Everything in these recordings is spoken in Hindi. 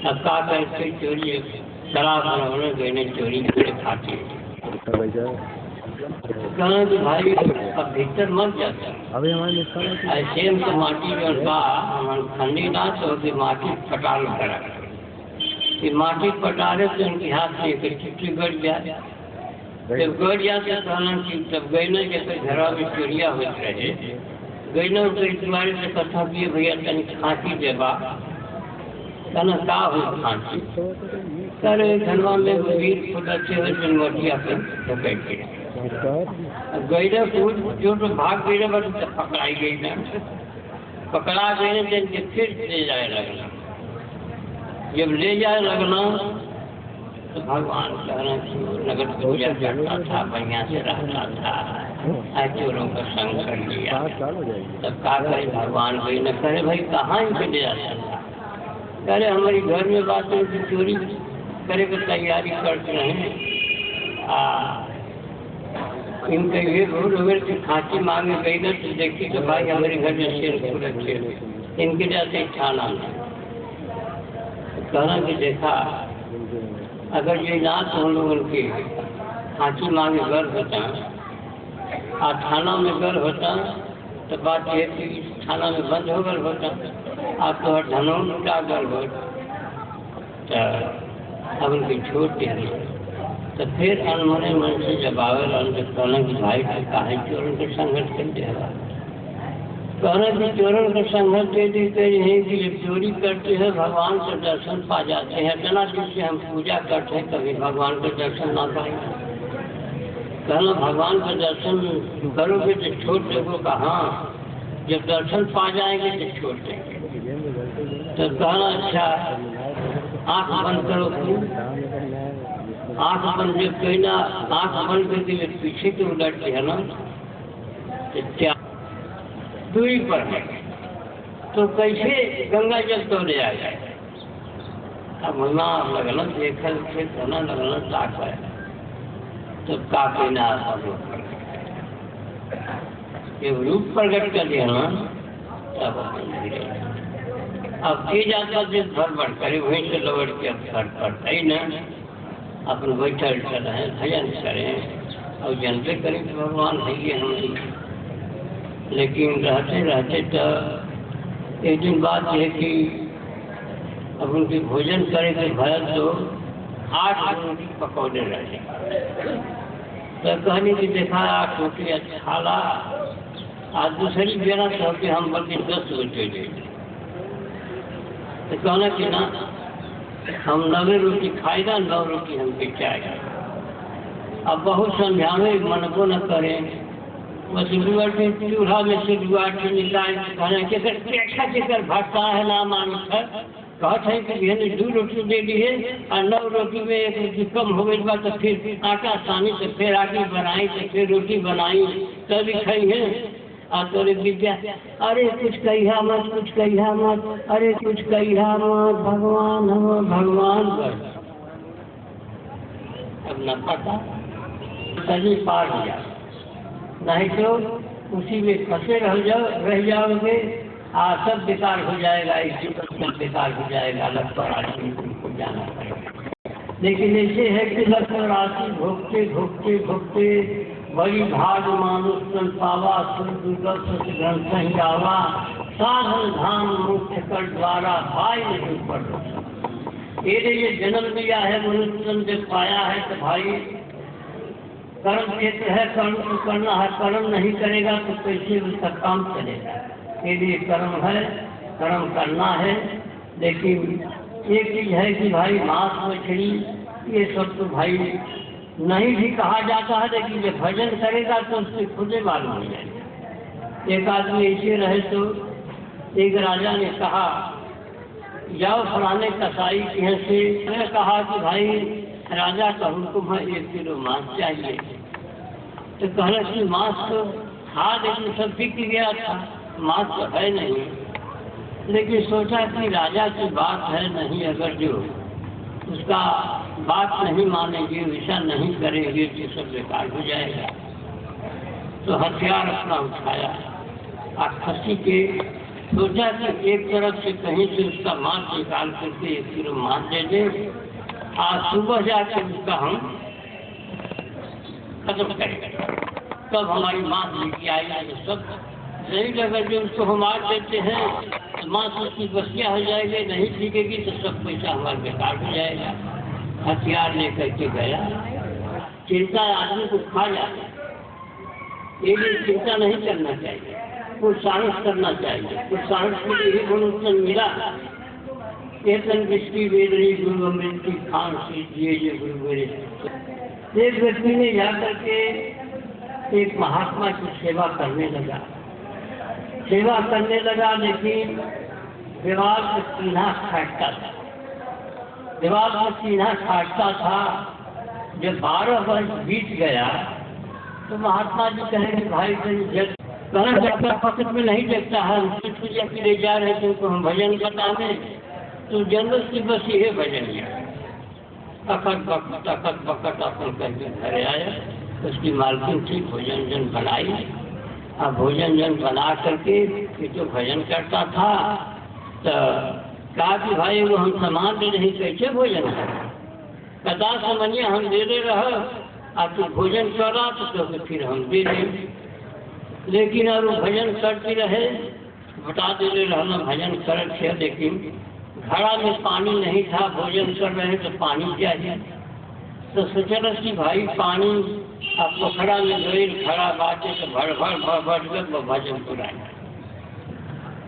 अब का करके चोरी शराब बनाने गए चोरी करे खाते कहना कि भाई अब भीतर मत जाता अभी हमारे ऐसे तो माटी जो बा हमारे ठंडी ना तो माटी पटाल करा कि माटी पटारे तो उनके हाथ में एक चिट्ठी गड़ जाए जब गड़ जाते कहना कि तब गैना जैसे घरा में चोरिया होते रहे गैना के तुम्हारे से कथा किए भैया तनी खांसी देवा कहना का हो खांसी करे धनवा में वीर खुदा चेहरे में मोटिया पे बैठ गए गैना कूद जो तो भाग गए बस पकड़ाई गई ना पकड़ा गए तो फिर ले जाए लगना जब ले जाए लगना तो भगवान कहना नगर पूजा करता था बढ़िया से रहता था चोरों का संग कर लिया तब का करे भगवान कोई न करे भाई कहाँ इनके ले जाता था करे हमारी घर में बात है कि चोरी करे की तैयारी करते रहे इनके ये रोड वगैरह की खांसी मांगे गई ना तो देखी तो भाई हमारे घर में शेर इनके जैसे छाना कहना कि देखा अगर ये ना तो हम लोग उनकी खांसी मांगे घर होता और थाना में घर होता तो बात ये कि थाना में बंद हो गल होता आप तो धनों लुटा गल हो तो अब उनकी छूट देनी तो फिर अनमने मन से जब आवे तो कहना कि भाई काहे चोरों के संघर्ष करते हैं कहना कि चोरों का संघर्ष देते हैं कि चोरी करते हैं भगवान का दर्शन पा जाते हैं इतना दिन से हम पूजा करते हैं कभी भगवान का दर्शन ना पाएंगे कहना भगवान का दर्शन करोगे तो छोड़ दोगे कहाँ जब दर्शन पा जाएंगे तो छोड़ देंगे तो कहना अच्छा आँख बंद करो आँख बंद जब कहना आँख बंद करके पीछे के उलटते है ना तो क्या दूरी पर है तो कैसे गंगा जल तो ले आएगा अब ना लगना देखल फिर होना लगना ताक है तो का कहना जब रूप प्रकट कर दिया ना तब अब के जाता जिस भर बढ़ करे वहीं से लौट के अब घर पड़ता ही ना अपन बैठल रहे भजन करें और जनते करें कि भगवान है ये हमारी लेकिन रहते रहते तो एक दिन बात है कि अब उनकी भोजन करे के भरत तो 8 रोटी पकौड़े रहे तो कहने की देखा 8 रोटी अच्छा ला आज दूसरी बेरा तो कि हम बल्कि 10 रोटी दे तो कहना कि ना हम 9 रोटी खाएगा 9 रोटी हम बेचाएगा अब बहुत समझावे मनबो न करें बस चूल्हा में से दुआटी निकाल कहना केकर भटका है ना मानुष है कहते हैं कि 2 रोटी दे दी है और 9 रोटी में 1 रोटी कम हो गई बात तो फिर आटा सानी से फिर आगे बनाई तो फिर रोटी बनाई तभी खाई है और तोरे विद्या अरे कुछ कहिया मत कुछ कहिया मत अरे कुछ कहिया मत भगवान हम भगवान पर अब न पता तभी पार दिया नहीं तो उसी में फंसे रह जाओगे सब बेकार हो जाएगा इसी पर सब बेकार हो जाएगा लक्ष्मण राशि को जाना पड़ेगा लेकिन ऐसे है कि लक्ष्मण राशि भोगते भोगते भोगते बड़ी भाग मानुष तन पावा सुरदुर्गत ग्रंथ आवा साधन धाम मुख्य कर द्वारा भाई नहीं पड़ ये जन्म दिया है मनुष्य जब पाया है तो भाई कर्म क्षेत्र है कर्म को करना है कर्म नहीं करेगा तो कैसे उसका काम चलेगा के लिए कर्म है कर्म करना है लेकिन एक चीज है कि भाई मांस मछली ये सब तो भाई नहीं भी कहा जाता है लेकिन जब भजन करेगा तो उससे खुद ही मालूम हो जाएगा एक आदमी ऐसे रहे तो एक राजा ने कहा जाओ फलाने कसाई के यहाँ से मैंने कहा कि भाई राजा का हुक्म है 1 किलो मांस चाहिए तो कहना कि मांस तो था लेकिन सब बिक गया था मांस तो है नहीं लेकिन सोचा कि राजा की बात है नहीं अगर जो उसका बात नहीं मानेंगे वैसा नहीं करेंगे तो सब बेकार हो जाएगा तो हथियार अपना उठाया और खसी के सोचा कि एक तरफ से कहीं से उसका मांस निकाल करके 1 किलो मांस दे दे, आज सुबह जाकर उसका हम खत्म करेंगे, तब हमारी मांस लेके आएगी। तो सब नहीं लगा जो उसको हम आज देते हैं तो मांस उसकी बसिया हो जाएगी, नहीं सीखेगी तो सब पैसा हमारा बेकार हो जाएगा। हथियार लेकर के गया। चिंता आदमी को खा जाती है, ये लिए चिंता नहीं करना चाहिए, कुछ साहस करना चाहिए। कुछ साहस के लिए ही गुण मिला। चेतन किसकी वेदनी गुरु अमृत की खान सी दिए जो गुरु मेरे। एक व्यक्ति ने जाकर के एक महात्मा की सेवा करने लगा, लेकिन दीवार में सीना छाटता था। जब 12 वर्ष बीत गया तो महात्मा जी कहे भाई कहना पकड़ में नहीं देखता है, पूजा के लिए जा रहे थे तो हम भजन बताने, तो जन्नत की बस ये भजन लिया। तखत बकट अपन करके घर आया। उसकी मालकिन थी, भोजन जन बनाई। अब भोजन जन बना करके ये जो भजन करता था तो कहा कि भाई वो हम सामान दे नहीं, कैसे भोजन कर कदा समझिए हम दे दे रहे, अब तू भोजन कर रहा तो फिर हम दे दें। लेकिन और वो भजन करती रहे, बता दे रहना भजन कर थे, लेकिन घड़ा में पानी नहीं था, भोजन कर रहे तो पानी चाहिए। तो सोचा कि भाई पानी अब पोखरा में गई खड़ा बाटे तो भर कर भजन बुलाए।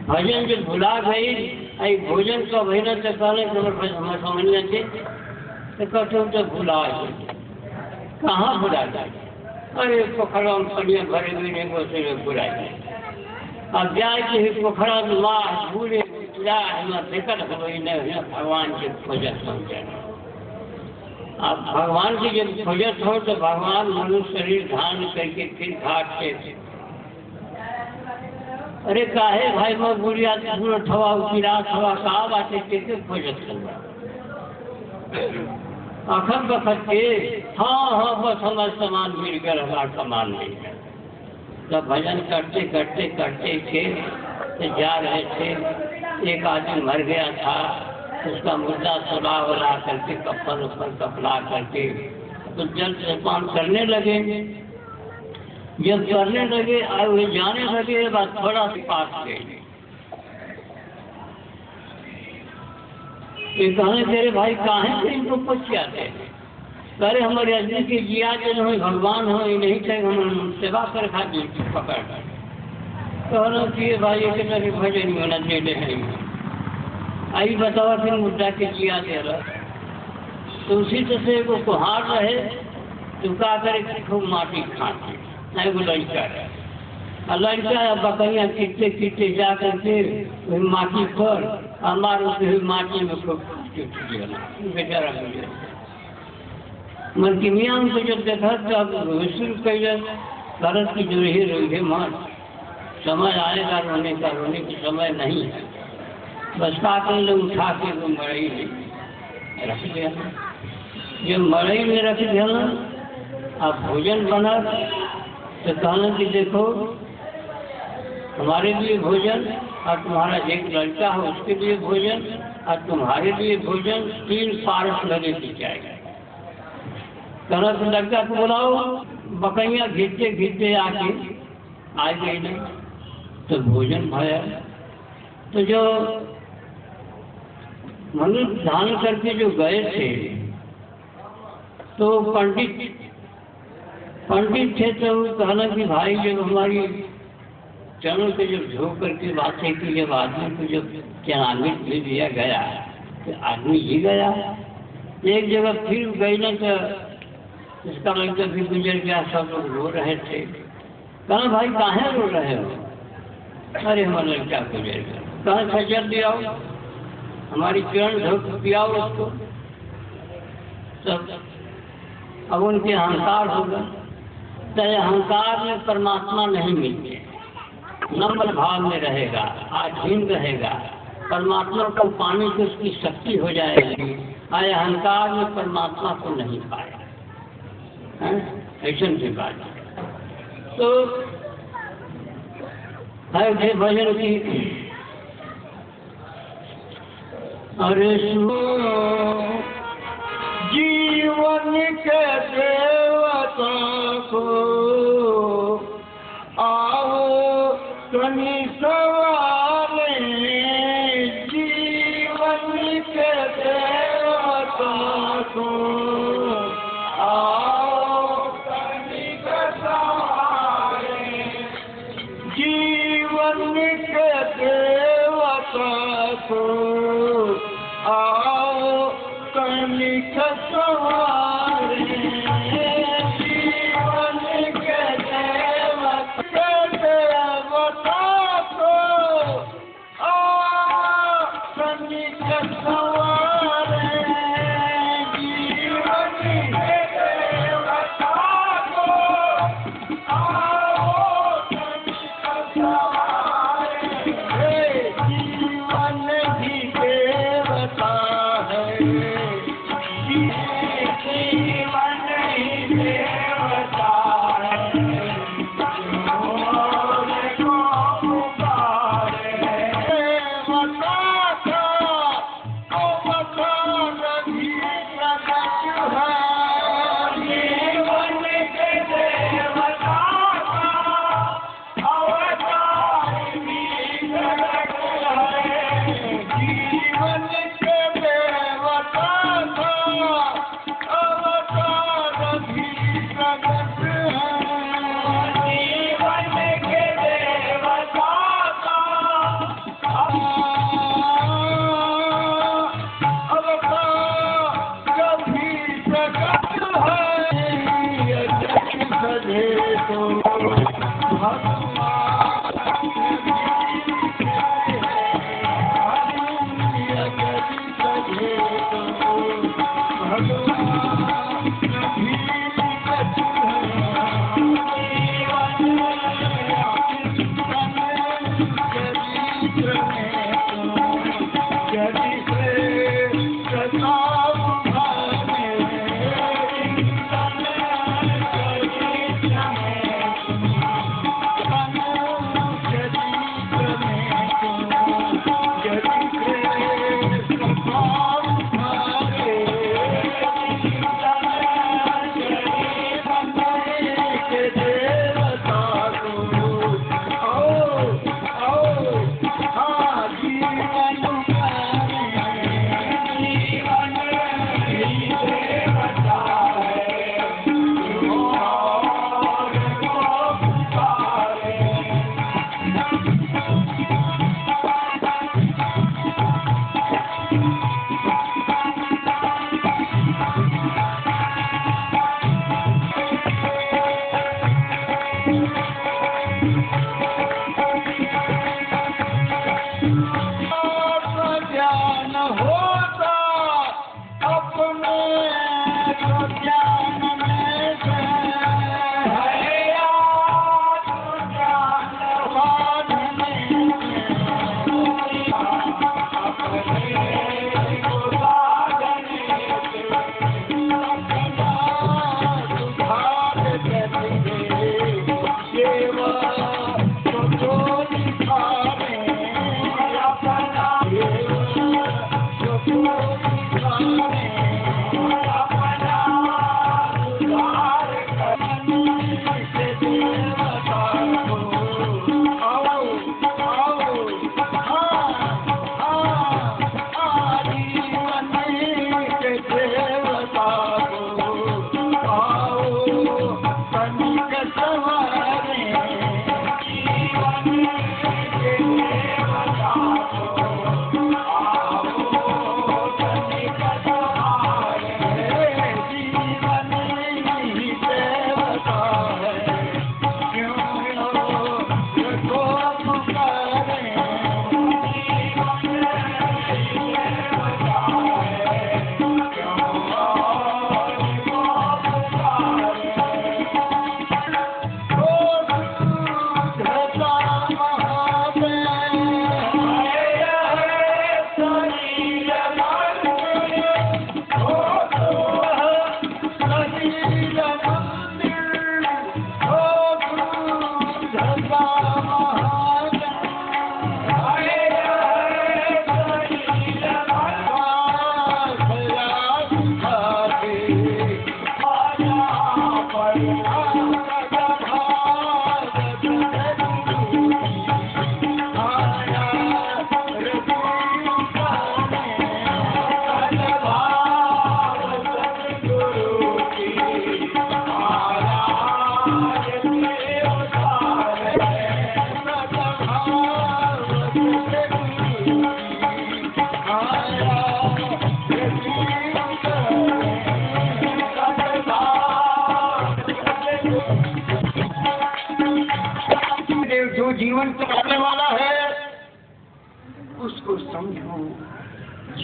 भजन जब भुला गई, आई भोजन का भैया तो कहने हमें समझने थे तो कहते तो भुला कहाँ भुला जाए, अरे पोखरा में पनिया भरे हुए नहीं वो से भुला जाए। अब जाए कि पोखरा में माँ भूले दिक्कत हो गई नहीं, भगवान के खोजत पहुँचे। अब भगवान की जब खोजत हो तो भगवान मनुष्य शरीर धारण करके फिर घाट से अरे काहे भाई मैं बुढ़िया थवा उचिरात हवा कहा बातें कैसे खोजत करवा अखन बखत के हाँ बस हमारे सामान मिल कर हमारा सामान मिल गया। तब भजन करते करते करते थे तो जा रहे थे, एक आदमी मर गया था, उसका मुर्दा सुला करके कपल ऊपर कपला करके तो जल स्नान करने लगे। जब करने लगे और जाने लगे बात थोड़ा सी पास गए, कहने तेरे भाई कहाँ से इनको पूछ आते, अरे हमारे अजनी के जिया जो भगवान हो ये नहीं थे, हम सेवा कर खाते पकड़ कहना चाहिए भाई एक भजन नहीं होना चाहिए नहीं। आई बतावा फिर मुद्दा के जिया दे रहा तो उसी तरह से वो कुहार रहे तो क्या करे खूब माटी खाते नहीं, वो लड़का रहे लड़का बकरियाँ किटते जा करके वही माटी पर हमारे हुई माटी में खूब बेचारा गुजर। मलकिनिया उनको जब देखा तो अब शुरू कर भारत की जो रही मान समय आएगा रोने का, रोने की समय नहीं है। बस का लोग उठा के वो मड़ई में रख दिया। जब मड़ई में रख दिया ना, अब भोजन बना तो कहना कि देखो हमारे लिए भोजन और तुम्हारा एक लड़का है उसके लिए भोजन और तुम्हारे लिए भोजन, 3 पारस लगे दी जाएगा। कहना तो लड़का को बुलाओ, बकरियाँ घिरते आके आ गई नहीं तो भोजन भया। तो जो मनुष्य ध्यान करके जो गए थे तो पंडित थे तो कहना कि भाई जब हमारी चरणों से जब धो करके बातें की, जब आदमी को जब चनामित भी दिया गया तो आदमी ही गया। एक जगह फिर गई ना तो इसका लड़का भी गुजर गया, सब लोग रो रहे थे। कहा भाई काहे रो रहे हो, अरे हमारा लड़का गुजर गया। कहाँ खजर ले आओ, हमारी चरण धो पियाओ उसको। सब अब उनके अहंकार होगा तो अहंकार में परमात्मा नहीं मिलते, नम्र भाव में रहेगा, आधीन रहेगा, परमात्मा को पाने की उसकी शक्ति हो जाएगी। आए अहंकार में परमात्मा को नहीं पाया, ऐसा की बात। तो है भजन की अरे सुनो जीवन के देवता को, आओ कनी सवारे जीवन के देवता को, आओ कनी सवारे जीवन के देवता को, आओ कनिक सवारे जीवन के देवता को, आओ कनिक सवारे जीवन के देवता को, आओ कनिक सवारे जीवन ही देवता है, जीवन ही देवता है, मोर को पुकारे देवता का, अवतार भी प्रकट है, जीवन के देवता का, अवतार भी प्रकट है, जीवन के देवता का, अवतार भी प्रकट है, जीवन के देवता का, अवतार भी प्रकट है, जग सजे तो भगवान सजे तो भगवान भी प्रकट ज्ञान होता अपने को ज्ञान में से है, ज्ञान साधने अपने को साधने सुधार करेंगे सेवा तो लिखाने अपना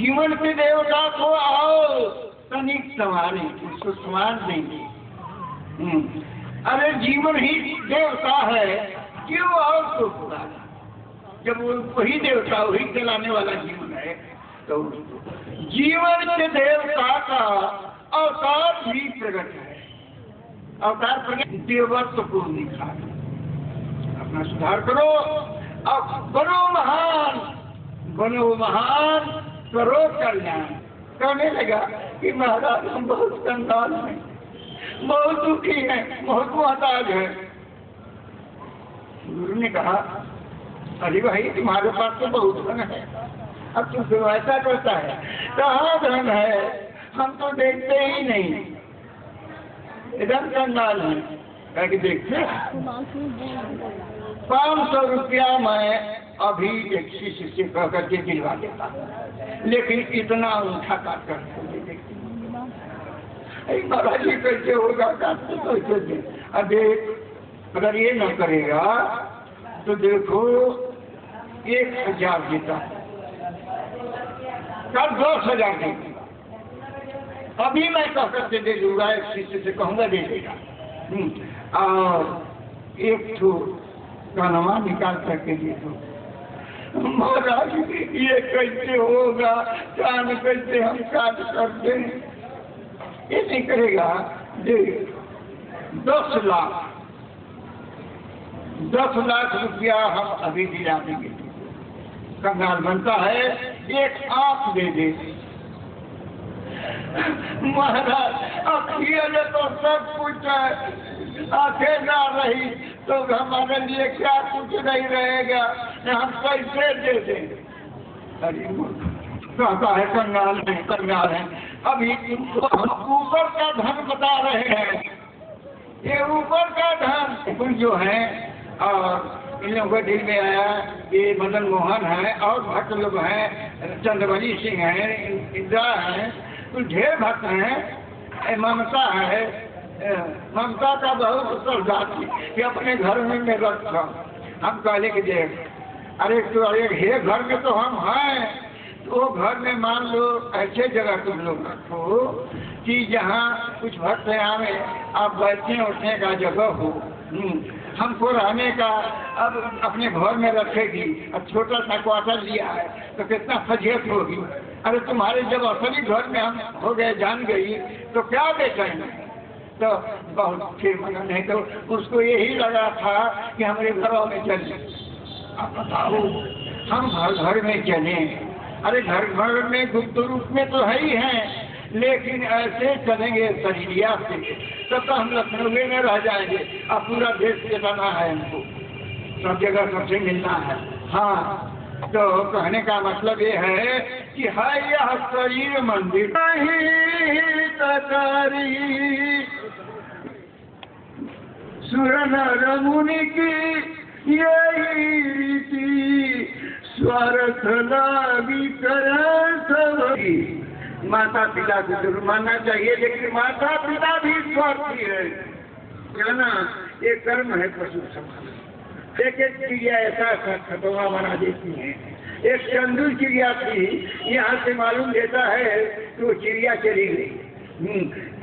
जीवन के देवता को आओ तनिक संवारे, उसको संवार देंगे। अरे जीवन ही देवता है, क्यों और तो पुराना, जब वही देवता वही चलाने वाला जीवन है, तो जीवन के देवता का अवतार भी प्रकट है। अवतार प्रकट देवत्व को दिखा, अपना सुधार करो, अब बनो महान, करो कल्याण। कहने लगा कि महाराज हम बहुत कंगाल हैं, बहुत दुखी हैं, बहुत मोहताज हैं। गुरु ने कहा अरे भाई तुम्हारे पास तो बहुत धन है, अब तुम क्यों ऐसा करता है? कहाँ धन है, हम तो देखते ही नहीं, एकदम कंगाल है। कि देखते 500 रुपया मैं अभी एक शिष्य से कह करके दिलवा देता, लेकिन इतना उठा काट कर महाराज जी कैसे होगा, काटते कैसे दे? अरे अगर ये न करेगा तो देखो 1000 देता, कल 10,000 देगा। अभी मैं कह करके दे दूंगा, एक शिष्य से कहूँगा दे देगा। और एक ठो कानवा निकाल करके दे दो। महाराज ये कैसे होगा, कान कैसे हम काट करते हैं? ये नहीं करेगा, दे 10 लाख रुपया हम अभी दिला देंगे। कंगाल बनता है, एक आंख दे दे। महाराज अखियाँ तो सब कुछ है, आंखें ना रही तो हमारे लिए क्या कुछ नहीं रहेगा, हम कैसे दे दें? अरे कहता है कंगाल है। अभी हम ऊपर का धन बता रहे हैं, ये ऊपर का धन जो है, और इन लोगों को दिल में आया ये मदन मोहन है और भक्त लोग हैं, चंद्रवली सिंह है, इंदिरा है, तो ढेर भक्त हैं। ममता है, ममता का बहुत सौदा थी कि अपने घर में मैं रखा। हम कहले कि देख, अरे तो अरे हे घर में तो हम हैं, तो घर में मान लो ऐसे जगह तुम लोग रखो कि जहाँ कुछ भक्त आवे, आप बैठने उठने का जगह हो। हमको रहने का, अब अपने घर में रखेगी, अब छोटा सा क्वार्टर लिया है तो कितना फजीहत होगी। अरे तुम्हारे जब असली घर में हम हो गए, जान गई, तो क्या बेचेंगे? तो बहुत फिर मना नहीं, तो उसको यही लगा था कि हमारे घरों में चले। अब बताओ हम घर में चले, अरे घर में गुप्त रूप में तो है ही हैं, लेकिन ऐसे चलेंगे शरीरिया से तब तो हम लखनऊ में रह जाएंगे। अब पूरा देश चलाना है हमको, सब जगह सबसे मिलना है। हाँ, तो कहने का मतलब ये है कि है यह शरीर मंदिर नहीं तकारी, सुर नर मुनि की यही रीति, स्वार्थ लागी कर सब। माता पिता को जरूर मानना चाहिए, लेकिन माता पिता भी स्वार्थी है, जाना ये कर्म है पशु समान। एक चिड़िया ऐसा खतवा बना देती है। एक चंदू चिड़िया थी, यहाँ से मालूम देता है कि वो चिड़िया चली गई।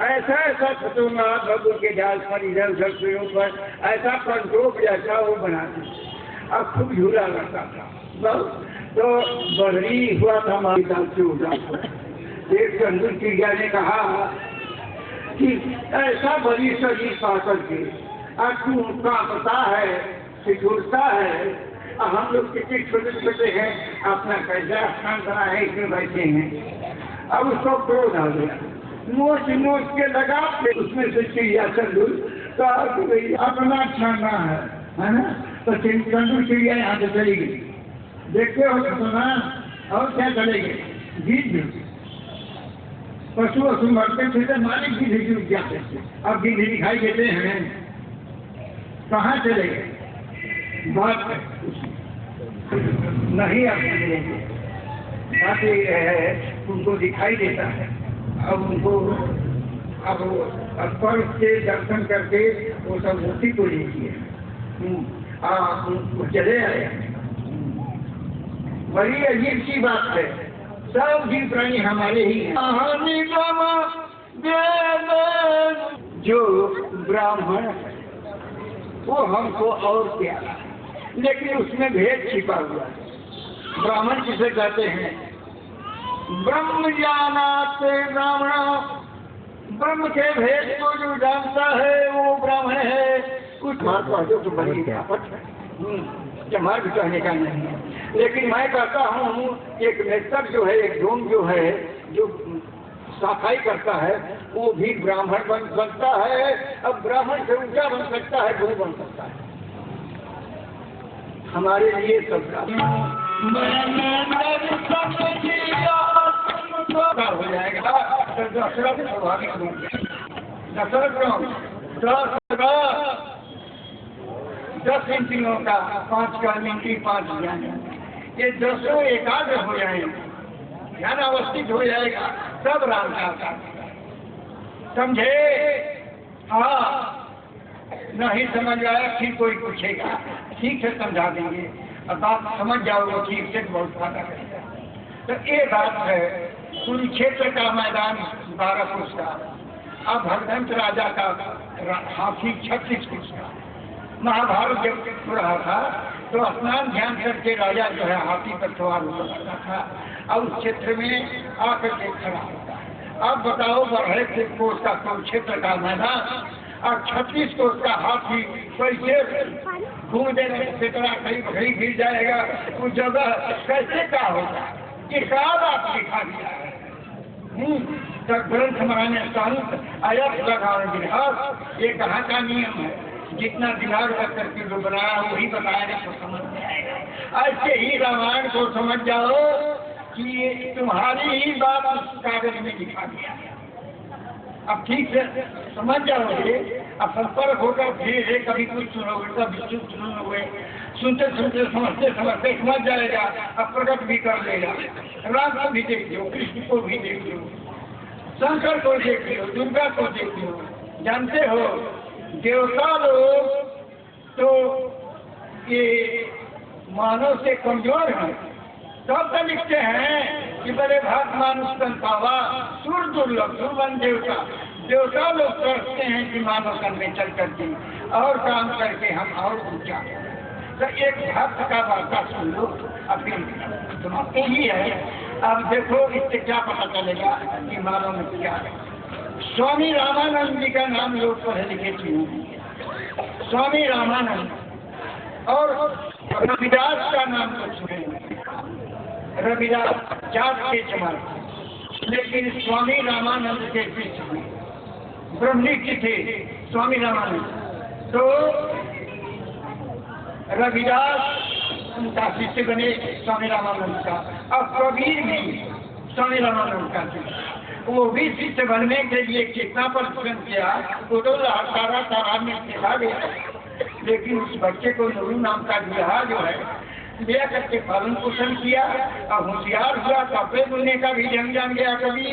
ऐसा खतौना बबू के जाल पर, इधर उधर पेड़ों पर ऐसा पंटोप जैसा वो बना दी। अब खूब झूला लगता था बहुत, तो बदरी हुआ था हमारी दाल से उड़ा। एक चंदू चिड़िया ने कहा कि ऐसा बड़ी शरीर पा करके तू कांपता है, सिकुड़ता है, हम लोग कितने छोटे छोटे हैं, अपना कैसा स्थान बना है, इसमें बैठे हैं। अब उसको क्रोध आ गया, नोच के लगा, उसमें से चिड़िया चंदू कहा कि भाई अपना छाना है ना? तो चंदू चिड़िया यहाँ से चली गई। देखते हो तो सुना, और क्या चलेगी? गीत पशु पशु मरते थे, मालिक भी नहीं उठ जाते थे, अब भी दिखाई देते हैं, कहाँ चले गए? बात नहीं अब मिलेंगे। बात ये है, उनको दिखाई देता है, अब उनको अब पर्व से दर्शन करके वो सब मूर्ति को लीजिए, वो चले आए। बड़ी अजीब सी बात है, सब जीव प्राणी हमारे ही हैं। कहानी जो ब्राह्मण है वो हमको और प्यारा है, लेकिन उसमें भेद छिपा हुआ है। ब्राह्मण किसे कहते हैं? ब्रह्म ज्ञानाते ब्राह्मण, ब्रह्म के भेद को जो जानता है वो ब्राह्मण है। कुछ बात तो बड़ी आफत है, जमात कहने का नहीं है, लेकिन मैं कहता हूँ एक नेतृत्व जो है, एक डोम जो है, जो सफाई करता है, वो भी ब्राह्मण बन सकता है। अब ब्राह्मण से ऊंचा बन सकता है, गुरु बन सकता है। हमारे लिए सब हो जाएगा तो दशरथ स्वाभाविक हो गया। दशरथ 10 इंद्रियों का 5 कर्म इंद्री 5 ज्ञान, ये 10 एकाग्र हो जाएंगे, ध्यान अवस्थित हो जाएगा, सब राम का आकार समझे। हाँ, नहीं समझ आया फिर कोई पूछेगा, ठीक से समझा देंगे। अब आप समझ जाओगे ठीक से, बहुत फायदा करेगा। तो ये बात है कुरुक्षेत्र का मैदान 12 कोस का, अब भगवंत राजा का हाथी 36 कोस का। महाभारत जब हो रहा था तो स्नान ध्यान करके राजा जो है हाथी पर सवार हो सकता था, और उस क्षेत्र में आकर के खड़ा होता है। अब बताओ 12 कोस का कुरुक्षेत्र का मैदान और 36 कोस का हाथी कैसे घूम देने से कहीं गिर जाएगा, उस जगह कैसे क्या होगा? ये क्या बात दिखा दिया है। तब ग्रंथ महाराज संत आयत लगाओ गिरहस, ये कहाँ का नियम है? जितना दिमाग रख करके जो बनाया वही बताया तो समझ में आएगा। ऐसे ही रामायण को समझ जाओ कि ये तुम्हारी ही बात उस कागज में लिखा गया है। अब ठीक से समझ जाओगे, अब संपर्क होकर फिर कभी कुछ सुनोगे, कभी कुछ सुनोगे, सुनते सुनते समझते समझते समझ जाएगा, अब प्रकट भी कर लेगा। राम को भी देख लो, कृष्ण को भी देख लो, शंकर को देख लो, दुर्गा को देख लो। जानते हो देवता लोग तो ये मानव से कमजोर हैं, तब तो लिखते हैं कि बड़े भाग मानुष तन पावा सुर दुर्लभ सुरवन देवता। देवता लोग करते हैं कि मानव तन में चल करके और काम करके हम और ऊंचा। तो एक भक्त का वार्ता सुन लो, अपनी तुम्हारे ही है। अब देखो इससे क्या पता चलेगा कि मानव में क्या है। स्वामी रामानंद जी का नाम लोग पढ़े लिखे सुने, स्वामी रामानंद, और रविदास का नाम तो सुने। रविदास जात के जमात, लेकिन स्वामी रामानंद के बीच में ब्रह्मनिष्ठ थे स्वामी रामानंद। तो रविदास उनका शिष्य बने स्वामी रामानंद का, और कबीर भी स्वामी रामानंद का थे। वो भी शिष्य बनने के लिए कितना परिश्रम किया, वो तो तारा में सिखा गया, लेकिन उस बच्चे को नूरू नाम का दुल्हा जो है ले करके पालन पोषण किया और होशियार हुआ। कपड़े धुलने का भी जंग जान गया कभी,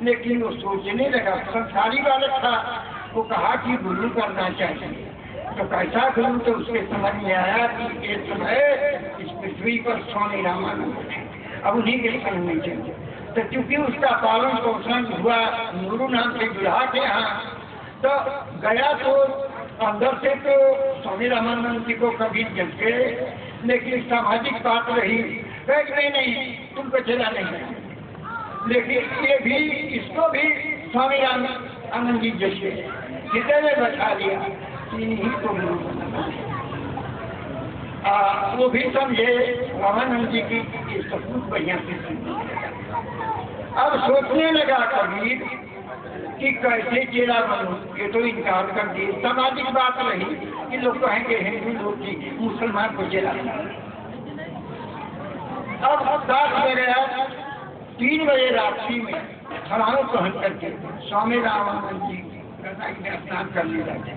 लेकिन वो सोचने लगा, संसारी बालक था, वो कहा कि गुरु करना चाहिए। तो कैसा गुरु? तो उसके समझ में आया कि ये समय इस पृथ्वी पर स्वामी रामानंद है, अब उन्हीं के संग में चलिए। तो चूंकि उसका पालन पोषण हुआ नूरू नाम के दुल्हा के यहाँ, तो गया तो अंदर से तो स्वामी रामानंद जी को कभी जगे, लेकिन सामाजिक बात रही, नहीं तुमको चला नहीं। लेकिन ये भी, इसको भी स्वामी रामानंद जी जैसे हृदय में बैठा लिया कि नहीं तो गुरु बनना। वो भी समझे रामानंद जी की ये सब कुछ बढ़िया से सुनी। अब सोचने लगा कबीर कि कैसे चेला बनूं, ये तो इनकार कर दिए। सामाजिक बात रही कि लोग कहेंगे हिंदू लोग की मुसलमान को चेला बना। अब 7 बजे 3 बजे रात्रि में खड़ाऊ पहन करके स्वामी रामानंद जी स्नान करने लगे।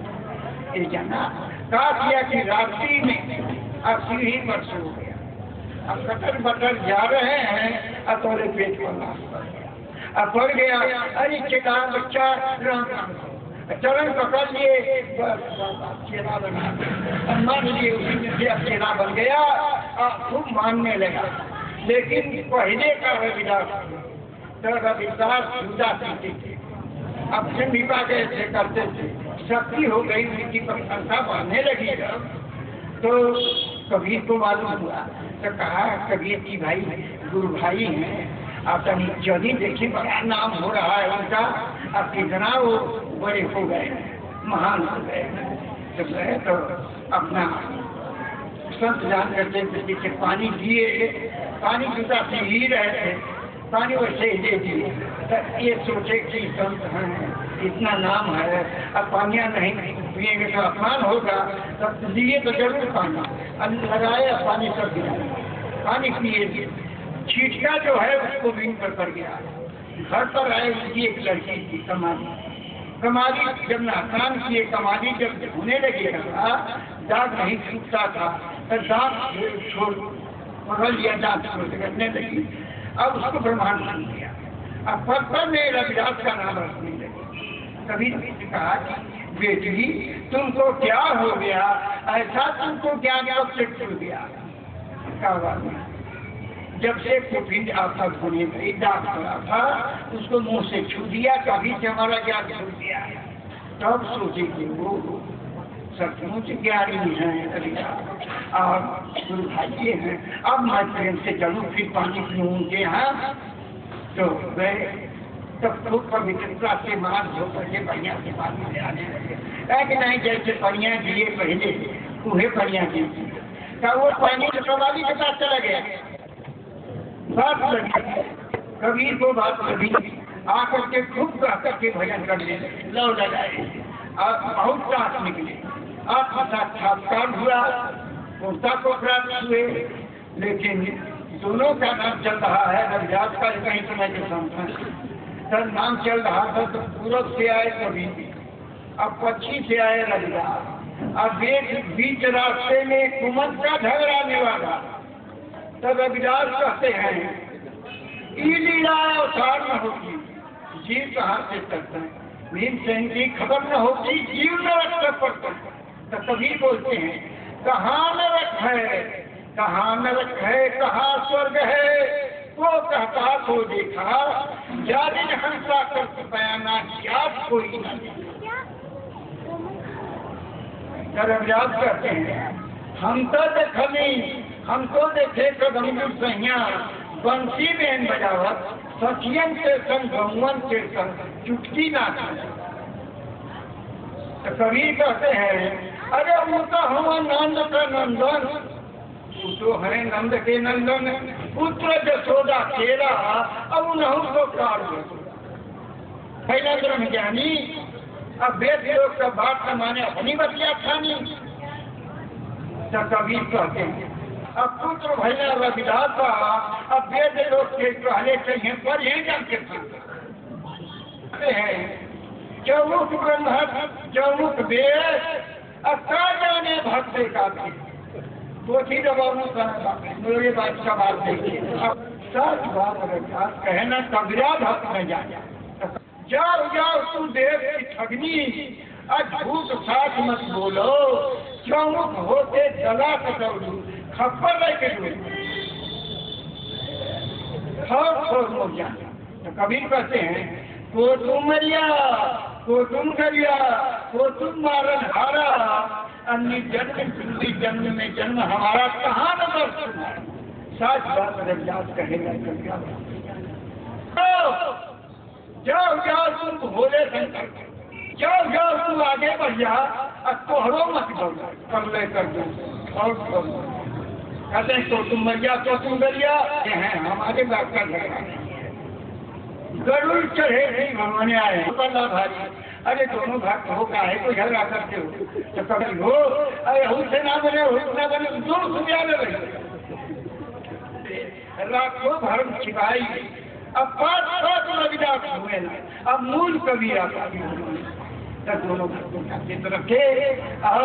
ये जाना कहा किया कि रात्रि में अब सीढ़ी पर सो गया। अब कटर बटर जा रहे हैं, अब तोरे पेट पर नाश पड़ गया। अब पड़ गया, अरे चेला बच्चा राम चरण पकड़ लिए, चेला बना मान लिए, उसी में से अब चेला बन गया। खूब मानने लगा लेकिन पहले का रविदास तो रविदास जुदा पीते थे, अपने विवाह कैसे करते थे, शक्ति हो गई, उनकी प्रशंसा बढ़ने लगी तो कबीर को मालूम हुआ तो कहा कबीर की भाई गुरु भाई हैं, आप जल्दी देखिए बड़ा नाम हो रहा है उनका, अब कितना वो बड़े हो गए, महान हो गए। तो गए तो अपना संत जान करते पीछे पानी दिए, पानी जुदा से ही रहे थे, पानी वैसे ही दे दिए। तो ये सोचे कि संत हैं, इतना नाम है, अब पानियाँ नहीं पिएंगे तो अपमान होगा, तब लिए तो जरूर पानी, लगाए पानी सब दिया, पानी पिए। छिटका जो है उसको बीन पर पड़ गया। घर पर आए उसकी एक लड़की थी कमारी, जब नाकान किए कमारी जब होने लगेगा दाग नहीं छूटता था तो दांत छोड़ पकड़ लिया, दांत छोड़ करने लगी। अब उसको ब्रह्मांड बन गया। अब पत्थर में रविदास का नाम रखने लगे। कभी कहा बेटी तुमको क्या हो गया, ऐसा तुमको क्या से छूट गया। जब से कुपिंड आपका होने गई दाग पड़ा था उसको मुंह से छू दिया, कभी से हमारा ज्ञान छूट गया। तब सोचे कि वो सचमुच ज्ञानी है और गुरु भाई हैं, अब मैं प्रेम से चलूँ फिर पानी पीऊँ उनके यहाँ। तो गए तब खूब पवित्रता से मार धो करके बढ़िया से पानी ले आने लगे। कि नहीं जैसे बढ़िया दिए पहले उन्हें बढ़िया दी का वो पानी तो कवाली के साथ चला गया। बात लगी कबीर को, बात लगी आकर के खूब कह करके भजन करने लौ लगाए और बहुत साथ निकले। आत्म साक्षात्कार हुआ, पूर्णता को प्राप्त हुए। लेकिन दोनों का नाम चल रहा है रविदास का कहीं समय के संस्थान नाम चल रहा था। तो पूरब से आए कबीर, अब पश्चिम से आए रविदास। अब बीच रास्ते में कुमत का झगड़ा निवारा। तब रविदास कहते हैं ई लीला अवतार न होगी जीव कहाँ से करता है, भीमसेन की खबर न होती जीव न रखता पड़ता। तो कभी बोलते हैं कहाँ नरक है, कहाँ नरक है, कहाँ स्वर्ग है, वो कहता को देखा जालिन हंसा कर बयाना क्या कोई न। रविदास कहते हैं हम तो देखनी, हमको देखे कदमपुर सैया बंसी में बजावत सखियन के संग गौवन के संग चुटकी नाच। तो कबीर कहते हैं अरे वो तो हमारा नंद का नंदन, वो तो है नंद के नंदन, पुत्र जसोदा तेरा अब उन्हों को कार पहला ब्रह्म ज्ञानी। अब वेद लोग का बात न माने अपनी बतिया खानी। तो कबीर कहते हैं अब पुत्र भैया रविदास अब वेद लोग के पहले चाहिए पर यही जाके हैं चौमुख ब्रह्म चौमुख वेद अच्छा जाने भक्त का पोथी दबाने का मेरे बात का बात देखिए। अब सच बात रविदास कहे ना कबीरा भक्त में जाए जाओ जाओ तू देव की ठगनी, झूठ साथ मत बोलो, चौमुख होते जला कटौलू खप्पर रह के हुए तो कबीर कहते हैं को तुम मरिया, को तुम करिया, को तुम मारन हारा, अन्य जन्म में जन्म हमारा कहाँ न दर्शन। सच बात रविदास कहेगा जाओ जाओ तुम भोले शंकर, जाओ जाओ तुम आगे बढ़ जा, अब तोहरो मत कर ले कर दो। और कहते हैं तो तुम मरिया तो तुम गरिया हैं हमारे बात का झगड़ा गरुड़ चढ़े थे भगवान आए भाई। अरे दोनों भाग हो का है कोई झगड़ा करते हो तो कभी हो अरे हूँ से ना बने हूँ ना बने दोनों सुनिया रहे लाखों धर्म छिपाई। अब पाँच रविदास हुए ना, अब मूल कबीरा तक दोनों तरफ के और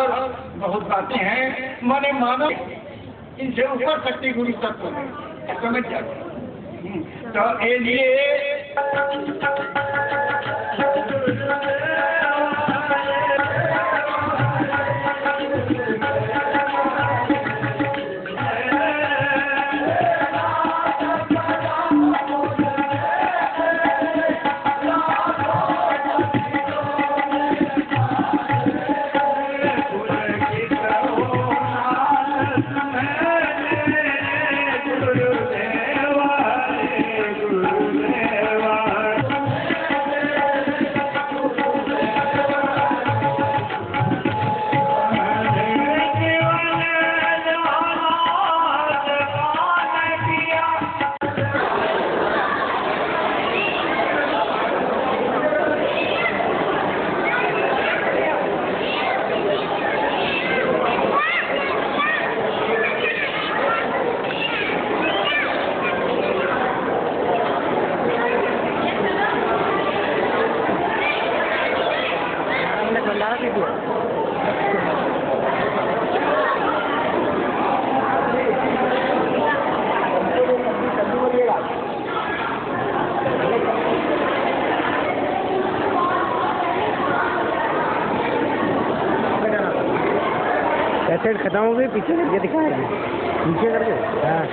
बहुत बातें हैं माने मानो इनसे ऊपर शक्ति गुरु तत्व है समझ जाते। तो ये लिए कैसेट खत्म हो गई, पीछे करके दिखाएगी, पीछे करके। हाँ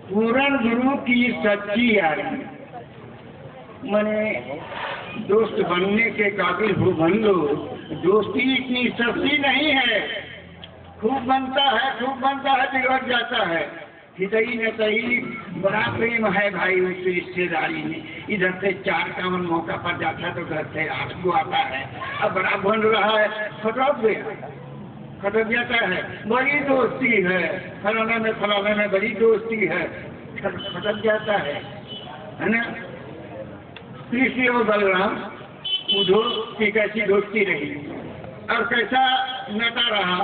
पूर्ण गुरु की सच्ची यारी, मने दोस्त बनने के काबिल हो बन लो। दोस्ती इतनी सस्ती नहीं है, खूब बनता है बिगड़ जाता है। हितई न तई बड़ा प्रेम है भाई उस रिश्तेदारी में। इधर से 4 का मन मौका पर जाता है तो घर से 8 को आता है। अब बड़ा बन रहा है, खटक जाता है। बड़ी दोस्ती है, फलाने में बड़ी दोस्ती है, खटक जाता है ना। कृष्ण और बलराम उधो की कैसी दोस्ती रही और कैसा नाता रहा।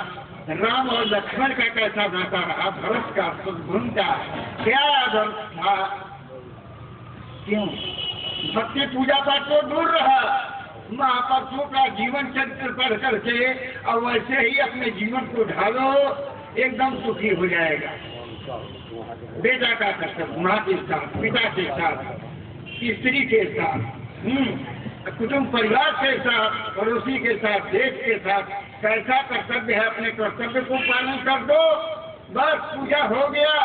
राम और लक्ष्मण का कैसा नाता रहा, भरत का, शत्रुघ्न का क्या आदर्श था। क्यों भक्ति पूजा पाठ तो दूर रहा, महापुरुषों का जीवन चरित्र पढ़ करके और वैसे ही अपने जीवन को ढालो, एकदम सुखी हो जाएगा। बेटा का कर्तव्य माँ के साथ, पिता के साथ, स्त्री के साथ, कुटुंब परिवार के साथ, पड़ोसी के साथ, देश के साथ कैसा कर्तव्य है, अपने कर्तव्य को पालन कर दो, बस पूजा हो गया।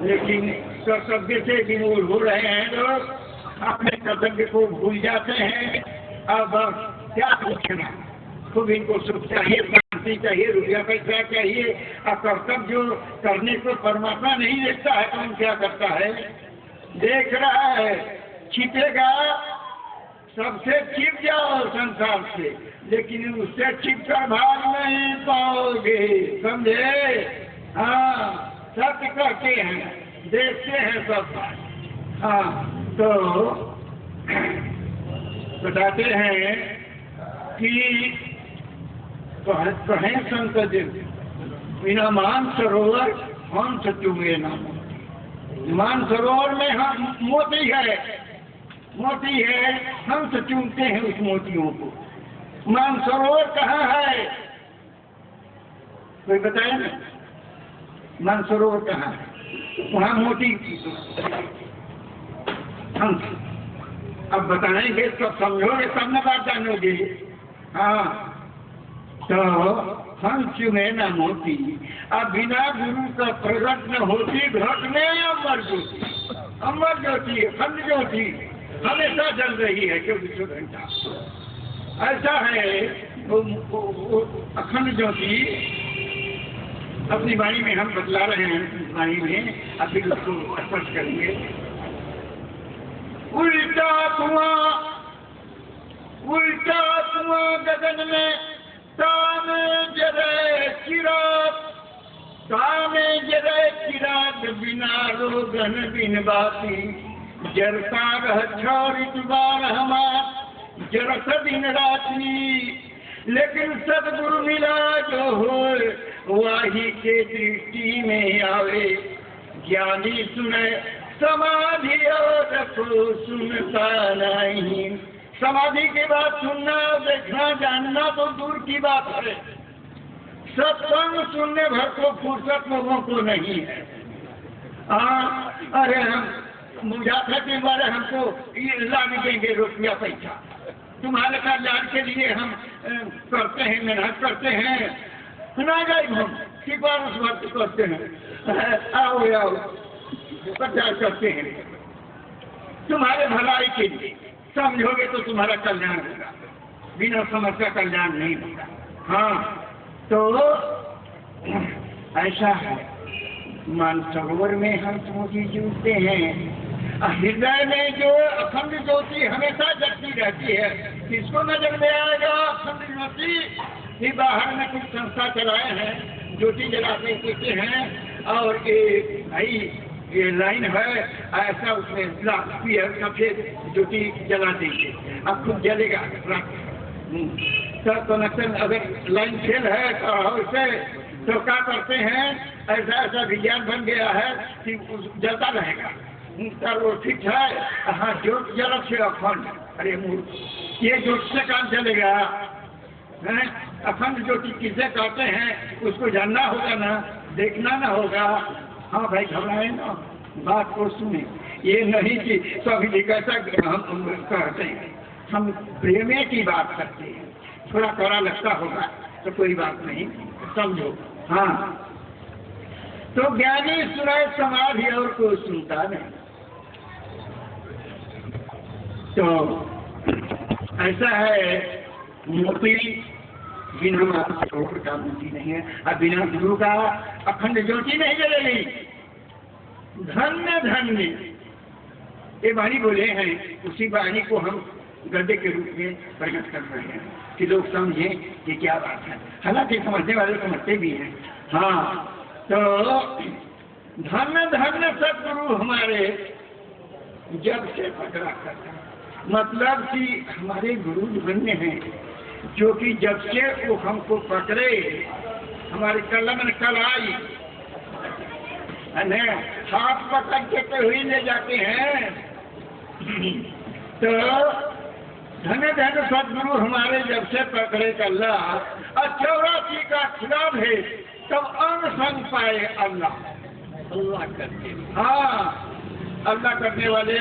लेकिन कर्तव्य से विमूढ़ हो रहे हैं लोग, अपने कर्तव्य को भूल जाते हैं। अब क्या पूछना, खूब इनको सुख चाहिए, शांति चाहिए, रुपया पैसा चाहिए। अब कर्तव्य जो करने को परमात्मा नहीं देखता है, कौन क्या करता है, देख रहा है। छिपेगा, सबसे छिप जाओ संसार से, लेकिन उससे छिप कर भाग नहीं पाओगे, समझे। हाँ, सत्य कहते हैं, देखते हैं सब बात। हाँ, तो बताते हैं कि कहें संत बिना मान सरोवर हम सचुगे नाम। मान सरोवर में हम मोती है, हम से चूमते हैं उस मोतियों को। मान सरोवर कहाँ है, कोई बताए ना। मान सरोवर कहाँ है, वहाँ मोती हम। अब बताएंगे तो समझोगे तब न बात जानोगे। हाँ, तो हम चुने न मोती, अब बिना गुरु का प्रकट न होती घट में अमर ज्योति, अमर ज्योति, अखंड ज्योति हमेशा जल रही है 24 घंटा। ऐसा है वो अखंड ज्योति अपनी वाणी में हम बतला रहे हैं, वाणी में अभी उसको स्पर्श करेंगे। उल्टा कुआं गगन में ताने जरे चिराग बिना रोगन बिन बाती जरता रह छोरित बार हमार जरस दिन रात्रि। लेकिन सदगुरु मिला जो हो वाही के दृष्टि में आवे, ज्ञानी सुने समाधि और को सुनता नहीं। समाधि की बात सुनना देखना जानना तो दूर की बात है, सत्संग सुनने भर को फुर्सत लोगों को नहीं है। अरे हम मुझाफा के बारे हमको ये ला देंगे रुपया पैसा, तुम्हारे कल्याण के लिए हम करते हैं, मेहनत करते हैं ना जाए हम सिफारिश वर्त करते हैं, आओ आओ प्रचार करते हैं तुम्हारे भलाई के लिए, समझोगे तो तुम्हारा कल्याण होगा, बिना समझ का कल्याण नहीं होगा। हाँ तो ऐसा है, मानसरोवर में हम मोती जुड़ते हैं, हृदय में जो अखंड ज्योति हमेशा जगती रहती है। किसको नजर में आएगा अखंड ज्योति? कि बाहर में कुछ संस्था चलाए हैं, ज्योति जलाते देते हैं और भाई ये लाइन है ऐसा, उसमें सफेद ज्योति जला देंगे, अब खुद जलेगा तो कनेक्शन अगर लाइन फेल है तो उससे तो क्या करते हैं, ऐसा ऐसा विज्ञान बन गया है कि जलता रहेगा। सर वो ठीक है, हाँ ज्योत जलक से अखंड, अरे मूर्ख ये ज्योत से काम चलेगा? अखंड ज्योति किसे कहते हैं उसको जानना होगा ना, देखना ना होगा। हाँ भाई घबराए ना, बात को सुने, ये नहीं कि सभी कैसा हम कहते हैं, हम प्रेमे की बात करते हैं, थोड़ा कड़ा लगता होगा तो कोई बात नहीं, समझो। हाँ तो ज्ञानी सुनाए समाधि और कोई सुनता नहीं। तो ऐसा है, मोती बिना मात्र का मोती नहीं है, और बिना गुरु का अखंड ज्योति नहीं जलेगी। धन्य धन्य ये वाणी बोले हैं, उसी वाणी को हम गद्य के रूप में प्रकट कर रहे हैं कि लोग समझे कि क्या बात है। हालांकि समझने वाले समझते भी हैं। हाँ तो धन्य धन्य सदगुरु हमारे जब से पकड़ा करता, मतलब कि हमारे गुरु धन्य हैं जो कि जब से वो हमको पकड़े, हमारे कलम कलाई हाथ पकड़ के तो ही ले जाते हैं। तो धन्य धन्य सदगुरु हमारे जब से पकड़े अल्लाह, और 84 का खिलाफ है तब अंग संग पाए अल्लाह, अल्लाह करते। हाँ अल्लाह करने वाले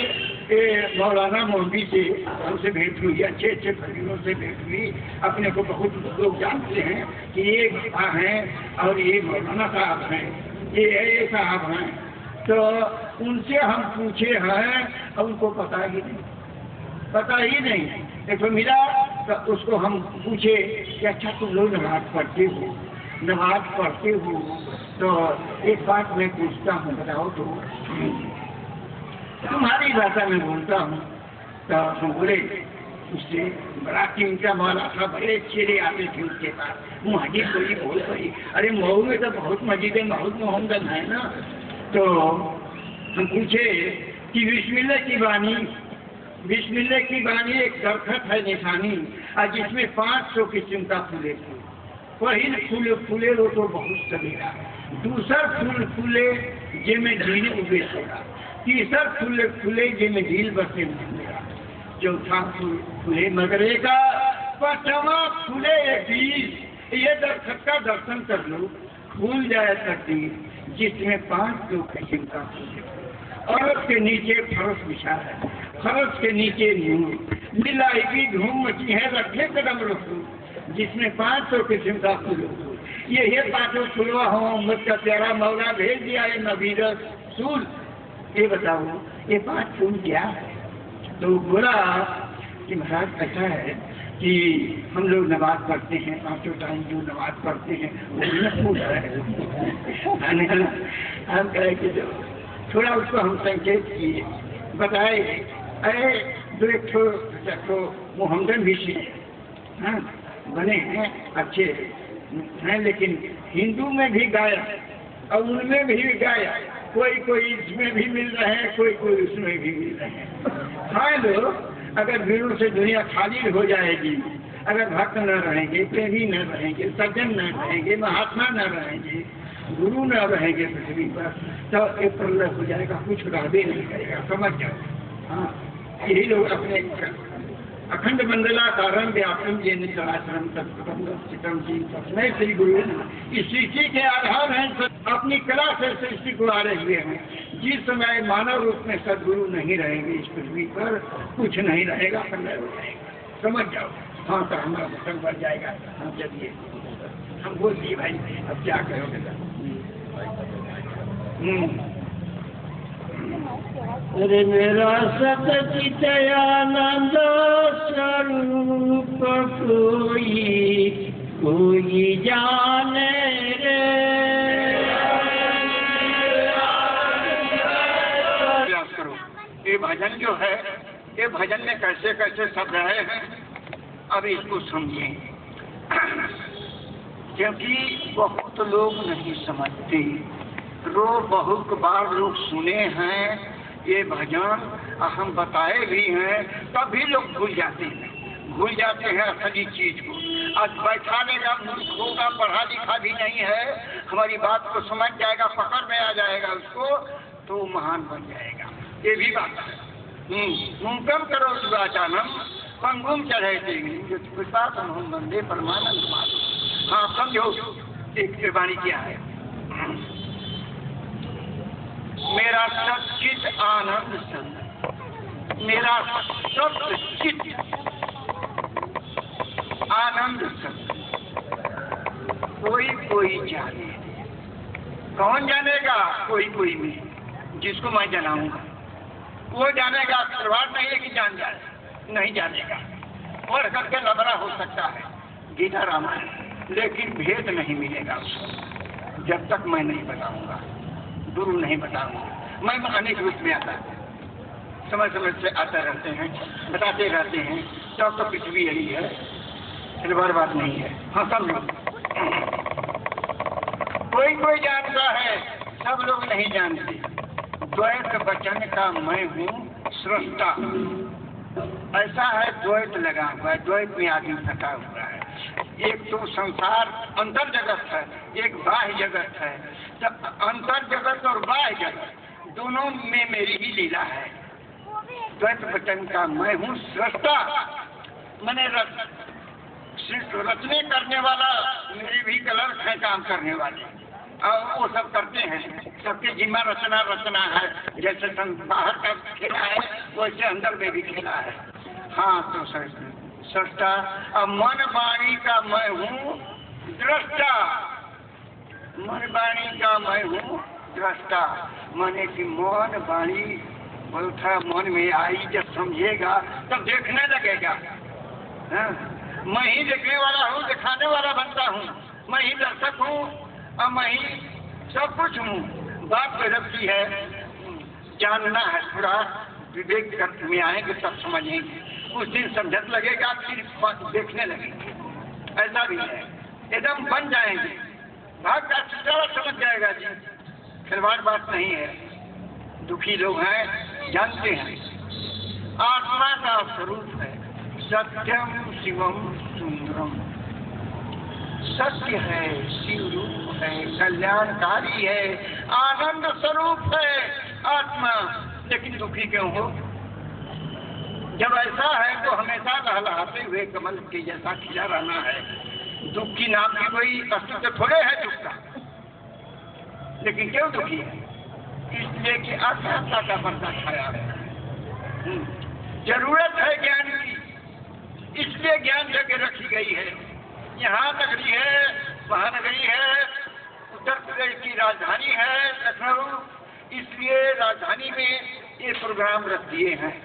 मौलाना मौलवी से हमसे भेंट हुई, अच्छे अच्छे फकीरों से भेंट हुई। अपने को बहुत लोग जानते हैं कि ये बाबा हैं और ये मौलाना साहब हैं, ये साहब हैं। तो उनसे हम पूछे हैं और उनको पता ही नहीं। एक तो मिला तो उसको हम पूछे कि अच्छा तुम लोग नमाज पढ़ते हो, तो एक बात मैं पूछता हूँ, बताओ तो। तुम्हारी भाषा में बोलता हूँ। तो हम बोले उससे बड़ा कीमता मौला था, बड़े चेहरे आते थे उसके पास, मस्जिद कोई बोल रही, अरे मऊ में तो बहुत मस्जिद है, बहुत मोहम्मद है ना। तो हम पूछे कि बिस्मिल्लाह की बानी एक दरखत है निशानी, और जिसमें 500 किस्म का फूले थे। पहिल फूल फूले लो तो बहुत सवेरा, दूसर फूल फूले जे में ढील उगे सोगा, तीसर फूल फूले जे में ढील बसे मेरा, चौथा फूल फूले मगरे का, पांचवा फूले बीज। ये दरखत का दर्शन कर लो, फूल जाए तकदीर जिसमें 500 किस्म का फूल है। और उसके नीचे फरस बिछा है, फरस के नीचे नूर, मिलाई की धूम मची है, रखे कदम रखू, जिसमें 500 किस्म का फूल हो। ये पाँचों फूलवा हो, मुझका प्यारा मौला भेज दिया ये नबी रसूल। ये बताओ ये 5 फूल क्या है? तो बोला कि महाराज ऐसा है कि हम लोग नमाज पढ़ते हैं, 5 टाइम जो नमाज पढ़ते हैं वो फूल है। हम कहे कि जो थोड़ा उसको हम संकेत किए, बताए अरे दो एक ठो मोहम्मदन भी हाँ बने हैं, अच्छे हैं, लेकिन हिंदू में भी गाया और उनमें भी गाया, कोई इसमें भी मिल रहे हैं, कोई उसमें भी मिल रहे हैं। हाँ लोग अगर भीड़ों से दुनिया खाली हो जाएगी, अगर भक्त न रहेंगे, प्रेमी न रहेंगे, सज्जन न रहेंगे, महात्मा न रहेंगे, गुरु न रहेंगे पृथ्वी पर, तो एक प्रलय हो जाएगा, कुछ रहबे नहीं करेगा। समझ जाओ। हाँ यही लोग अपने अखंड मंडलाकारं व्याप्तम ये निचलाश्रम तत्परम जी तस्मै श्री गुरु। इस सृष्टि के आधार हैं, अपनी कला से सृष्टि को आरे हुए हैं। जिस समय मानव रूप में सदगुरु नहीं रहेंगे इस पृथ्वी पर, कुछ नहीं रहेगा, प्रलय हो जाएगा। समझ जाओ। हाँ तो हमारा प्रसंग बढ़ जाएगा। हम चलिए हम बोल दिए भाई, अब क्या करोगे? अरे मेरा सतचित आनंद स्वरूप कोई जाने रे। प्रयास करो। ये भजन जो है, ये भजन में कैसे कैसे शब्द रहे हैं, अब इसको समझिए। क्योंकि बहुत लोग नहीं समझते, बहुत बार लोग सुने हैं ये भजन, हम बताए भी हैं, तब भी लोग भूल जाते हैं असली चीज को। आज बैठा लेगा, मूर्ख होगा, पढ़ा लिखा भी नहीं है, हमारी बात को समझ जाएगा, पकड़ में आ जाएगा उसको, तो महान बन जाएगा। ये भी बात है। मुमकम करो शिवाचानम पंगुम चढ़े देंगे बंदे परमानंद मानो। हाँ समझो एक वाणी क्या है। मेरा सच्चित आनंद संग, मेरा सच्चित आनंद संग कोई जाने। कौन जानेगा? कोई में, जिसको मैं जनाऊंगा वो जानेगा। खिलवाड़ नहीं है कि जान जाए, नहीं जानेगा। और करके लबरा हो सकता है गीता रामायण, लेकिन भेद नहीं मिलेगा उसको जब तक मैं नहीं बताऊंगा, गुरु नहीं बताऊंगा। मैं अनेक रूप में आता है, समय से आते रहते हैं, बताते रहते हैं, तब तो पृथ्वी यही है, खिलवाड़ बात नहीं है। हाँ समझो। कोई जानता है, सब लोग नहीं जानते। द्वैत वचन का मैं हूँ सृष्टा। ऐसा है द्वैत लगा हुआ है, द्वैत में आदमी फटा हुआ है। एक तो संसार अंतर जगत है, एक बाह्य जगत है। तो अंतर जगत और बाह्य जगत दोनों में मेरी ही लीला है। द्वैत वचन का मैं हूँ सृष्टा, मैंने रचने करने वाला, मेरे भी कलर है काम करने वाले, और वो सब करते हैं। सबके जिम्मा रचना है। जैसे बाहर का खेला है वैसे अंदर में भी खेला है। हाँ तो सृष्टा। अब मन वाणी का मैं हूँ दृष्टा, मन वाणी का मैं हूँ दृष्टा। माने कि मन वाणी बोलता मन में आई, जब समझेगा तब देखने लगेगा। हाँ? मैं ही देखने वाला हूँ, दिखाने वाला बनता हूँ, मैं ही दर्शक हूँ और मैं ही सब कुछ हूँ। बात गजब की है, जानना है, थोड़ा विवेक में आएंगे तब समझेंगे। उस दिन समझत लगेगा, फिर देखने लगेंगे। ऐसा भी है, एकदम बन जाएंगे, भाग का सितारा समझ जाएगा जी। खिलवाड़ बात नहीं है। दुखी लोग हैं, जानते हैं आत्मा का स्वरूप है सत्यम शिवम सुंदरम। सत्य है, शिव रूप है, कल्याणकारी है, आनंद स्वरूप है आत्मा। लेकिन दुखी क्यों हो? जब ऐसा है तो हमेशा लहलहाते हुए कमल के जैसा खिला रहना है। दुख की नाम की कोई अस्तित्व थोड़े है दुख का, लेकिन क्यों दुखी है? इसलिए कि आत्मा का पर्दा छाया है। जरूरत है ज्ञान की, इसलिए ज्ञान जगह रखी गई है। यहाँ नगरी है, महानगरी है, उत्तर प्रदेश की राजधानी है लखनऊ, इसलिए राजधानी में ये प्रोग्राम रख दिए हैं।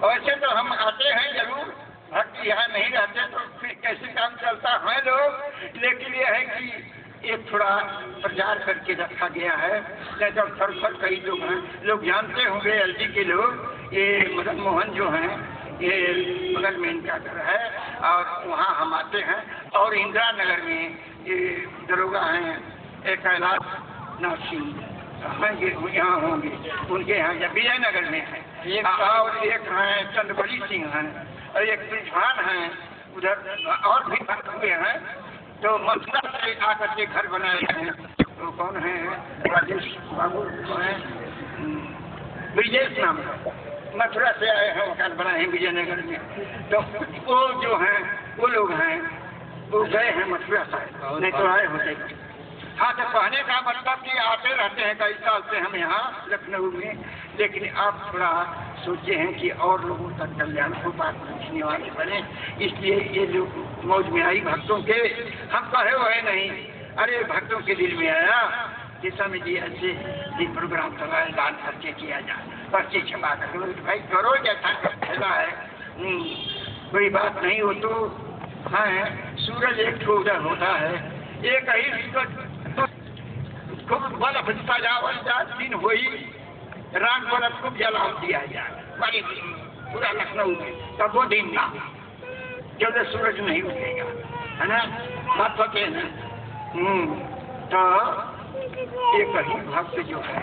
वैसे तो हम आते हैं जरूर, भक्त यहाँ नहीं रहते तो फिर कैसे काम चलता है लोग, लेकिन ये है कि ये थोड़ा प्रचार करके रखा गया है। नहीं तो फर कई लोग हैं, लोग जानते होंगे एलजी के लोग, ये मदन मोहन जो हैं, ये बगल में इनका घर है और वहाँ हम आते हैं। और इंदिरा नगर में ये दरोगा हैं, एक कैलाश नाथ सिंह यहाँ होंगे, उनके यहाँ या विजयनगर में है, और एक हैं चंद्रबली सिंह हैं, और एक ब्रिजभान हैं, उधर और भी भक्त हुए हैं। तो मथुरा से आकर के घर बनाए हैं, तो कौन है, राजेश बाबू हैं, ब्रिजेश नाम का, मथुरा से आए हैं, मकान बनाए हैं विजयनगर में। तो वो जो हैं वो लोग हैं, वो गए हैं मथुरा साहब, नहीं तो आए होते। हाँ, तो कहने का मतलब कि आते रहते हैं कई साल से हम यहाँ लखनऊ में, लेकिन आप थोड़ा सोचे हैं कि और लोगों तक कल्याण को बात पहुँचने वाले बने, इसलिए ये लोग मौज में आई भक्तों के। हम कहे हुए नहीं, अरे भक्तों के दिल में आया कि स्वामी जी ऐसे ये प्रोग्राम चलाए, दान खर्चे किया जाए, पर्ची छपा कर भाई करो, जैसा फैला है, कोई बात नहीं हो तो। हाँ, सूरज एक ठो उधर होता है, एक ही खूब बल्ब सजावल जाए, दिन हुई रात बल्ब खूब जला दिया जाए बड़ी पूरा लखनऊ में, तब वो दिन ना जब सूरज नहीं उठेगा, है ना, बात होते हैं ना। तो एक ही भक्त जो है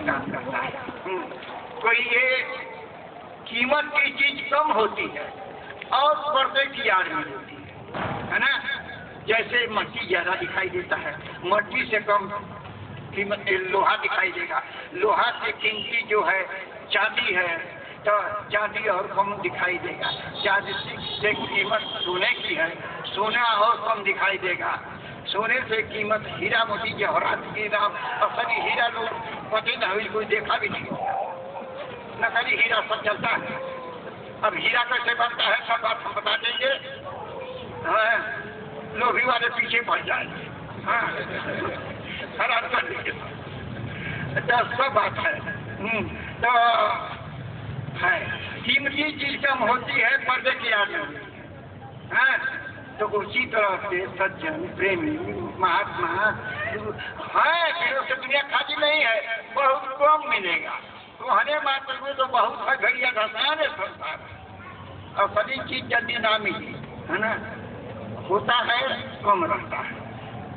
काम करता है। कोई ये कीमत की चीज कम होती है और पर्दे की आड़ में होती है ना। जैसे मट्टी ज्यादा दिखाई देता है, मट्टी से कम कीमत लोहा दिखाई देगा, लोहा से कीमती जो है चांदी है, तो चांदी और कम दिखाई देगा। चांदी से कीमत सोने की है, सोना और कम दिखाई देगा। सोने से कीमत हीरा मोती जवाहरात की नाम, असली हीरा लोग पता न हुई, कोई देखा भी नहीं, नकली हीरा सब चलता है। अब हीरा कैसे बनता है सब बात हम बता देंगे, हाँ, लोभी वाले पीछे पड़ जाएंगे, हाँ, खराब कर देंगे, तो सब बात है। तो है कीमती चीज कम होती है पर्दे की आड़ में, हाँ। तो उसी तरह से सज्जन प्रेमी महात्मा है, फिर से दुनिया खाली नहीं है, बहुत कम मिलेगा। कहने मात्र में तो बहुत है, घड़िया घसाने संसार और सभी चीज जल्दी ना मिली, है ना। होता है कम रहता है,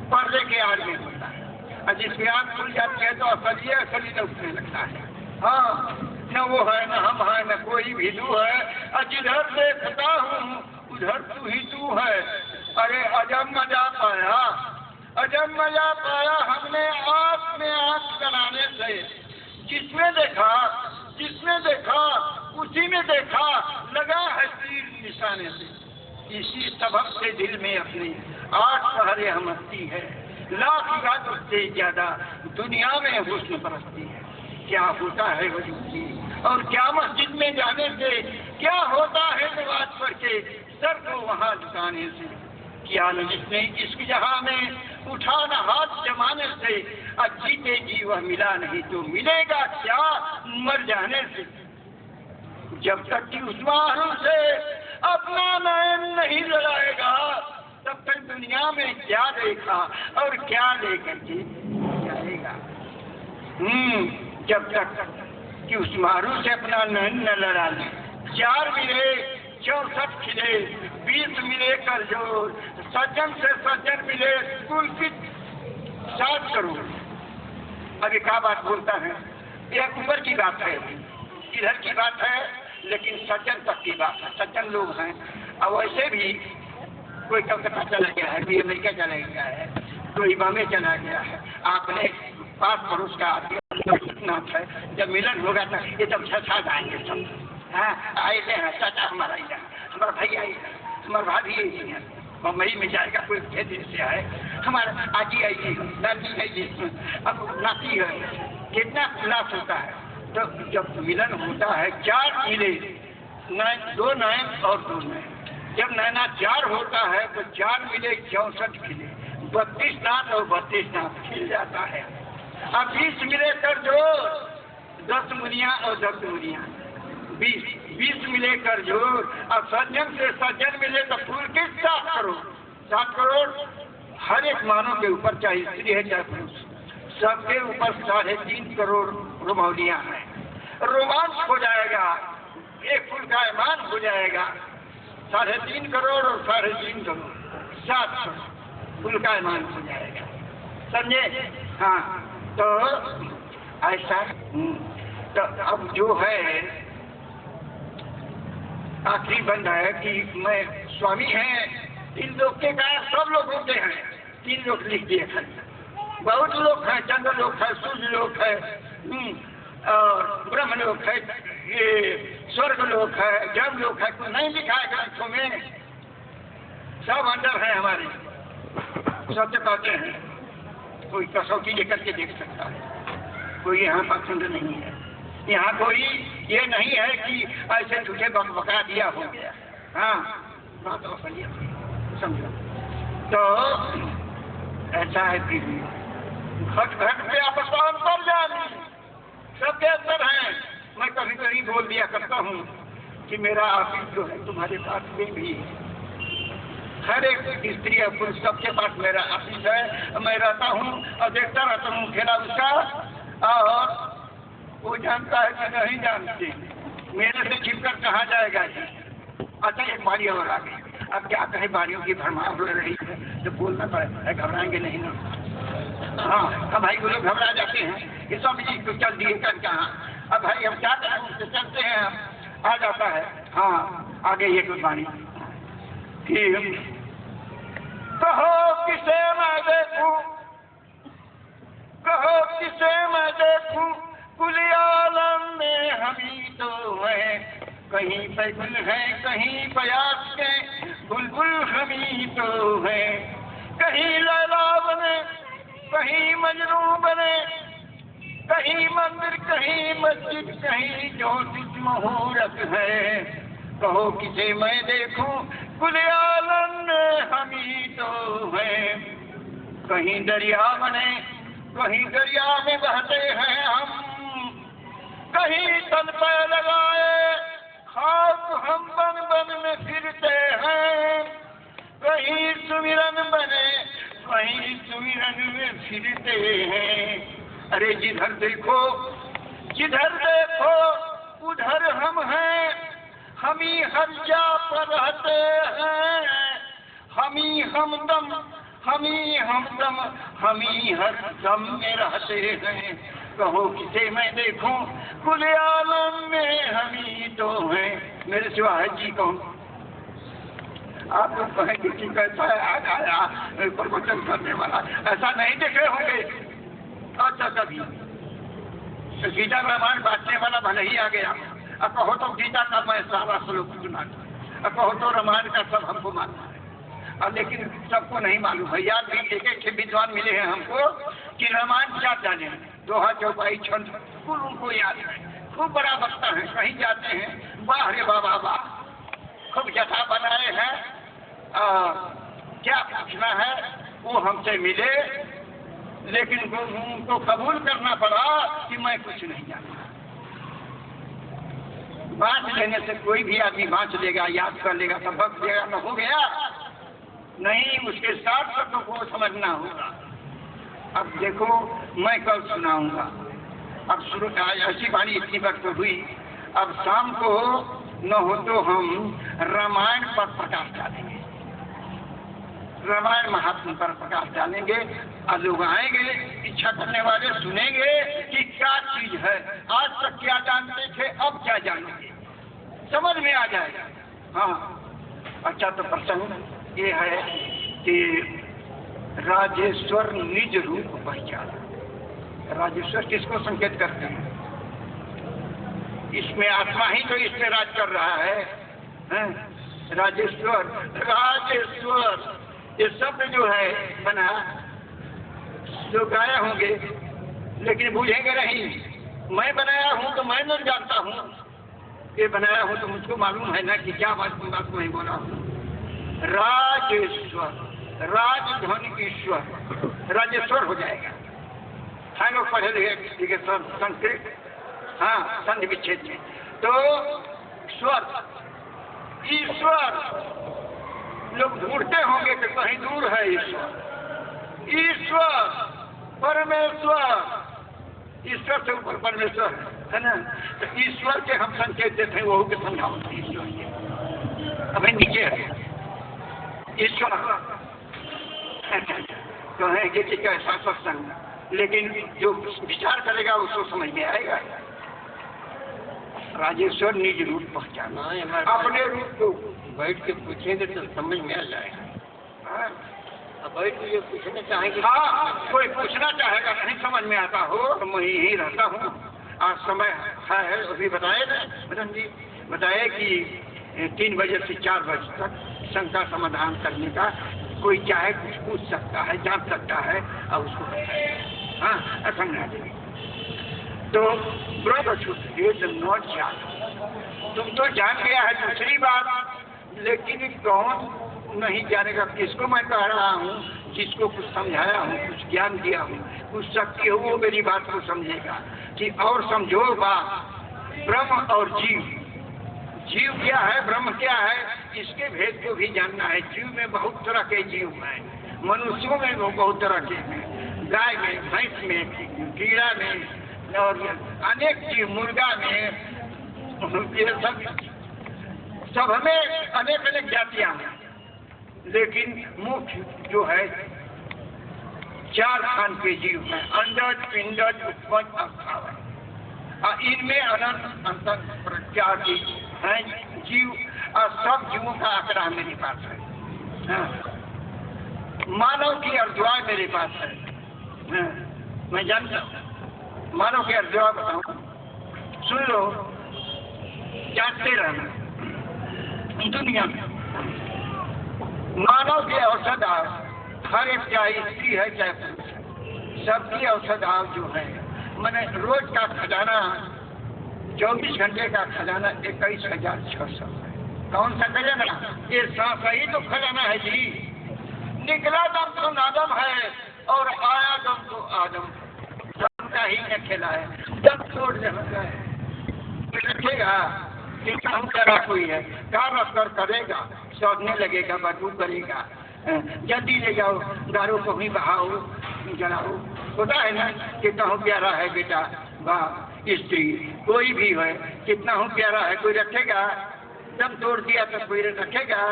पर्दे के आड़ में होता है, और जिसकी आँख खुल जाती है तो असली उठने लगता है। हाँ, न वो है न हम है न कोई भी तू है, और जिधर देखता हूँ उधर तू ही तू है। अरे अजब मजा पाया, अजब मजा पाया हमने आँख में आँख कराने से। जिसमें देखा उसी में देखा, लगा है तीर निशाने से। इसी सबक से दिल में अपने 8 पहरे हमती है, लाख इबादत से ज्यादा दुनिया में हुस्न परस्ती है। क्या होता है वजूद की और क्या मस्जिद में जाने से, क्या होता है नमाज पढ़ के सर को वहाँ झुकाने से। क्या न जिसने इश्क जहाँ में उठा न हाथ जमाने से, अब जीते जी वह मिला नहीं तो मिलेगा क्या मर जाने से। जब तक कि उस मारू से अपना नयन नहीं लड़ाएगा, तब तक दुनिया में क्या देखा और क्या लेकर के जाएगा। जब तक कि उस मारू से अपना नयन न लड़ा ले, 4 मिले 64 खिले, 20 मिले कर जोर, सज्जन से सज्जन मिले कुल की 7 करोड़। अभी क्या बात बोलता है, यह ऊपर की बात है, इधर की बात है, लेकिन सज्जन तक की बात है। सज्जन लोग हैं, और वैसे भी कोई कलकत्ता चला गया है, कोई अमेरिका चला गया है, कोई बॉम्बे चला गया है। आपने पास पड़ोस का नाथ है, जब मिलन होगा तो ये तब छा जाएंगे सब। हाँ, आए हैं चाचा हमारा यहाँ, हमारा भाई आई है, हमारा भाभी आई है, बम्बई में जाएगा, कोई दिन से आए, हमारा आजी आई है, नाती आई है, अब नाती है, कितना लाभ होता है। तो जब मिलन होता है, 4 मिले, 2 नयन और 2 नयन, जब नैना 4 होता है तो 4 मिले 64 खिले, 32 दांत और 32 दांत खिल जाता है। अब 20 मिले कर जो 10 मुनिया और 10 मुनिया 20 मिले कर जो। अब सज्जन से सज्जन मिले तो फूल किस 7 करोड़ हर एक मानव के ऊपर, चाहे स्त्री है चाहे पुरुष, सबके ऊपर 3.5 करोड़ रुमौलियां हैं। रोमांच हो जाएगा, एक फूल का ईमान हो जाएगा। 3.5 करोड़ और 3.5 करोड़ 7 करोड़ फूल का ईमान हो जाएगा, समझे? हाँ, तो ऐसा तो अब जो है आखिरी बंद है कि मैं स्वामी है 3 लोग के कहा, सब लोग होते हैं 3 लोग लिख दिए खाली। बहुत लोग हैं, चंद्र लोग है, सूर्य लोग है, और ब्रह्म लोग है, ये स्वर्ग लोग है, जब लोग है, कोई नहीं लिखा है ग्रंथों में, सब अंदर है हमारे, सत्य कहते हैं। कोई कसौटी लेकर के देख सकता है, कोई यहाँ पसंद नहीं है। यहाँ कोई ये नहीं है कि ऐसे झूठे बका दिया हो गया। हाँ, बात समझो। तो ऐसा है कि घट घट पे आपस में अंतर जानी, सबके अंदर है। मैं कभी कभी बोल दिया करता हूँ कि मेरा ऑफिस जो है तुम्हारे पास में भी, हर एक स्त्री और पुरुष सबके पास मेरा ऑफिस है। मैं रहता हूँ और देखता रहता हूँ खेला उसका, और वो जानता है कि नहीं जानते, मेरे से छिपकर कहाँ जाएगा जी। अच्छा, एक बारी और आ गई। अब क्या कहे, बारियों की भरमार हो रही है तो बोलना पड़ेगा, घबराएंगे नहीं ना। हाँ, अब भाई वो लोग घबरा जाते हैं कि सब जी को चल दिए कर कहाँ। अब भाई हम क्या करें, उससे चलते हैं हम, आ जाता है। हाँ, आगे ये कुछ बानी कि कहो किसे मैं देखूं, कहो किसे मैं देखूं, कुल आलम में हम ही तो हैं। कहीं पे गुल है, कहीं प्यास के बुलबुल हम ही तो हैं। कहीं लैला बने, कहीं मजनू बने, कहीं मंदिर, कहीं मस्जिद, कहीं ज्योतिष मुहूर्त है। कहो किसे मैं देखूं, कुल आलम में हम ही तो हैं। कहीं दरिया बने, कहीं दरिया में बहते हैं हम, कहीं तन पे लगाए खाक हम बन बन में फिरते हैं। कहीं सुमिरन बने, कहीं सुमिरन में फिरते हैं। अरे जिधर देखो उधर हम हैं, हम ही हर जा पर रहते हैं। हम ही हमदम, हम ही हमदम, हम ही हर दम में रहते हैं। कहो किसे मैं देखूं, कुल आलम में हम ही तो हैं। मेरे सिवा है जी कौन? आप लोग कहेंगे कि कैसा है आज आया प्रवचन करने वाला, ऐसा नहीं देखे होंगे। अच्छा, कभी गीता रामायण बांटने वाला भले ही आ गया, अब कहो तो गीता का मैं सारा श्लोक सुना, अब कहो तो रामायण का सब हमको मालूम है। अब लेकिन सबको नहीं मालूम है। याद भी एक विद्वान मिले हैं हमको कि रामायण क्या जाने, दोहा चौपाई छंद कुल उनको याद है। खूब बड़ा वक्ता है, कहीं जाते हैं वाह रे बाबा वाह, खूब जथा बनाए हैं। क्या पूछना है वो हमसे मिले, लेकिन उनको कबूल करना पड़ा कि मैं कुछ नहीं जानता। बांट लेने से कोई भी आदमी बांट लेगा, याद कर लेगा, सबक देगा, न हो गया नहीं, उसके साथ सबको को समझना होगा। अब देखो मैं कल सुनाऊंगा, अब शुरू ऐसी बारी इतनी वक्त हुई। अब शाम को न हो तो हम रामायण पर प्रकाश डालेंगे, रामायण महात्मा पर प्रकाश डालेंगे, और लोग आएंगे इच्छा करने वाले सुनेंगे कि क्या चीज है, आज तक क्या जानते थे अब क्या जानेंगे, समझ में आ जाएगा। हाँ, अच्छा, तो प्रसंग ये है कि राजेश्वर निज रूप पहचाना। राजेश्वर किसको संकेत करते हैं? इसमें आत्मा ही तो इसमें राज कर रहा है। राजेश्वर, राजेश्वर ये शब्द जो है बना, जो गाया होंगे लेकिन भूलेंगे नहीं। मैं बनाया हूँ तो मैं न जानता हूँ, ये बनाया हूँ तो मुझको मालूम है ना कि क्या बात मैं बोला हूँ। राजेश्वर, राजधन ईश्वर, राजेश्वर हो जाएगा। हाँ लोग पढ़े लिखे संस्कृत, हाँ संधि विच्छेद में। तो स्वर, ईश्वर लोग ढूंढते होंगे कि कहीं दूर है ईश्वर। ईश्वर परमेश्वर, ईश्वर से ऊपर परमेश्वर है ना। तो ईश्वर के हम संकेत देते हैं, वो के समझाओ ईश्वर के अभी नीचे है ईश्वर। कहेंगे कि कैसा सत्संग, लेकिन जो विचार करेगा उसको समझ में आएगा। राजेश्वर निज रूप पहचाना, अपने रूप को बैठ के पूछेंगे तो समझ में आ जाएगा। अब बैठ के पूछना चाहेंगे, हाँ कोई पूछना चाहेगा नहीं समझ में आता हो तो मैं यही रहता हूँ। आज समय है अभी बताए ना मदन जी, बताए कि 3 बजे से 4 बजे तक शंका समाधान करने का कोई चाहे कुछ पूछ सकता है, जान सकता है और उसको बताएगा। हाँ समझा देंगे। तो ब्रह्म छूट नॉट जान, तुम तो जान गया है दूसरी बात, लेकिन कौन नहीं जानेगा। किसको मैं कह रहा हूँ, जिसको कुछ समझाया हूँ, कुछ ज्ञान दिया हूँ, कुछ शक्ति हो, वो मेरी बात को समझेगा। कि और समझो बात, ब्रह्म और जीव, जीव क्या है ब्रह्म क्या है, इसके भेद को भी जानना है। जीव में बहुत तरह के जीव हैं, मनुष्यों में वो बहुत तरह के हैं, गाय में, भैंस में, कीड़ा में और अनेक जीव, मुर्गा में, ये सब हमें अनेक अनेक जातियां हैं। लेकिन मुख्य जो है 4 खान के जीव हैं, अंडज, पिंडज, उत्पन्न, अस्थावर। और इनमें अनंत अंतर प्रजाति हैं जीव, और सब जीवों का आंकड़ा मेरे पास है। हाँ। मानव की अर्जुआ मेरे पास है। हाँ। मैं जानता हूँ मानव की अर्जुआ बताऊँ, सुन लो, जानते रहना। दुनिया में मानव के औषध हर एक, चाहे स्त्री है चाहे पुरुष है, सबकी औषध जो है, मैंने रोज का खजाना 24 घंटे का खजाना 21,600 है। कौन सा खजाना? ये सांस ही तो खजाना है जी। निकला दम तो नादम है और आया दम तो आदम, दम का ही न खेला है, दम छोड़ जाता है। रखेगा कि काम करा कोई है, कार अफसर करेगा, सौदने लगेगा, बदबू करेगा, जल्दी ले जाओ, दारू को भी बहाओ, जलाओ। होता है ना, कितना हूँ प्यारा है बेटा, वाह स्त्री कोई भी है, कितना हूँ प्यारा है, कोई रखेगा? दम तोड़ दिया तो कोई रखेगा?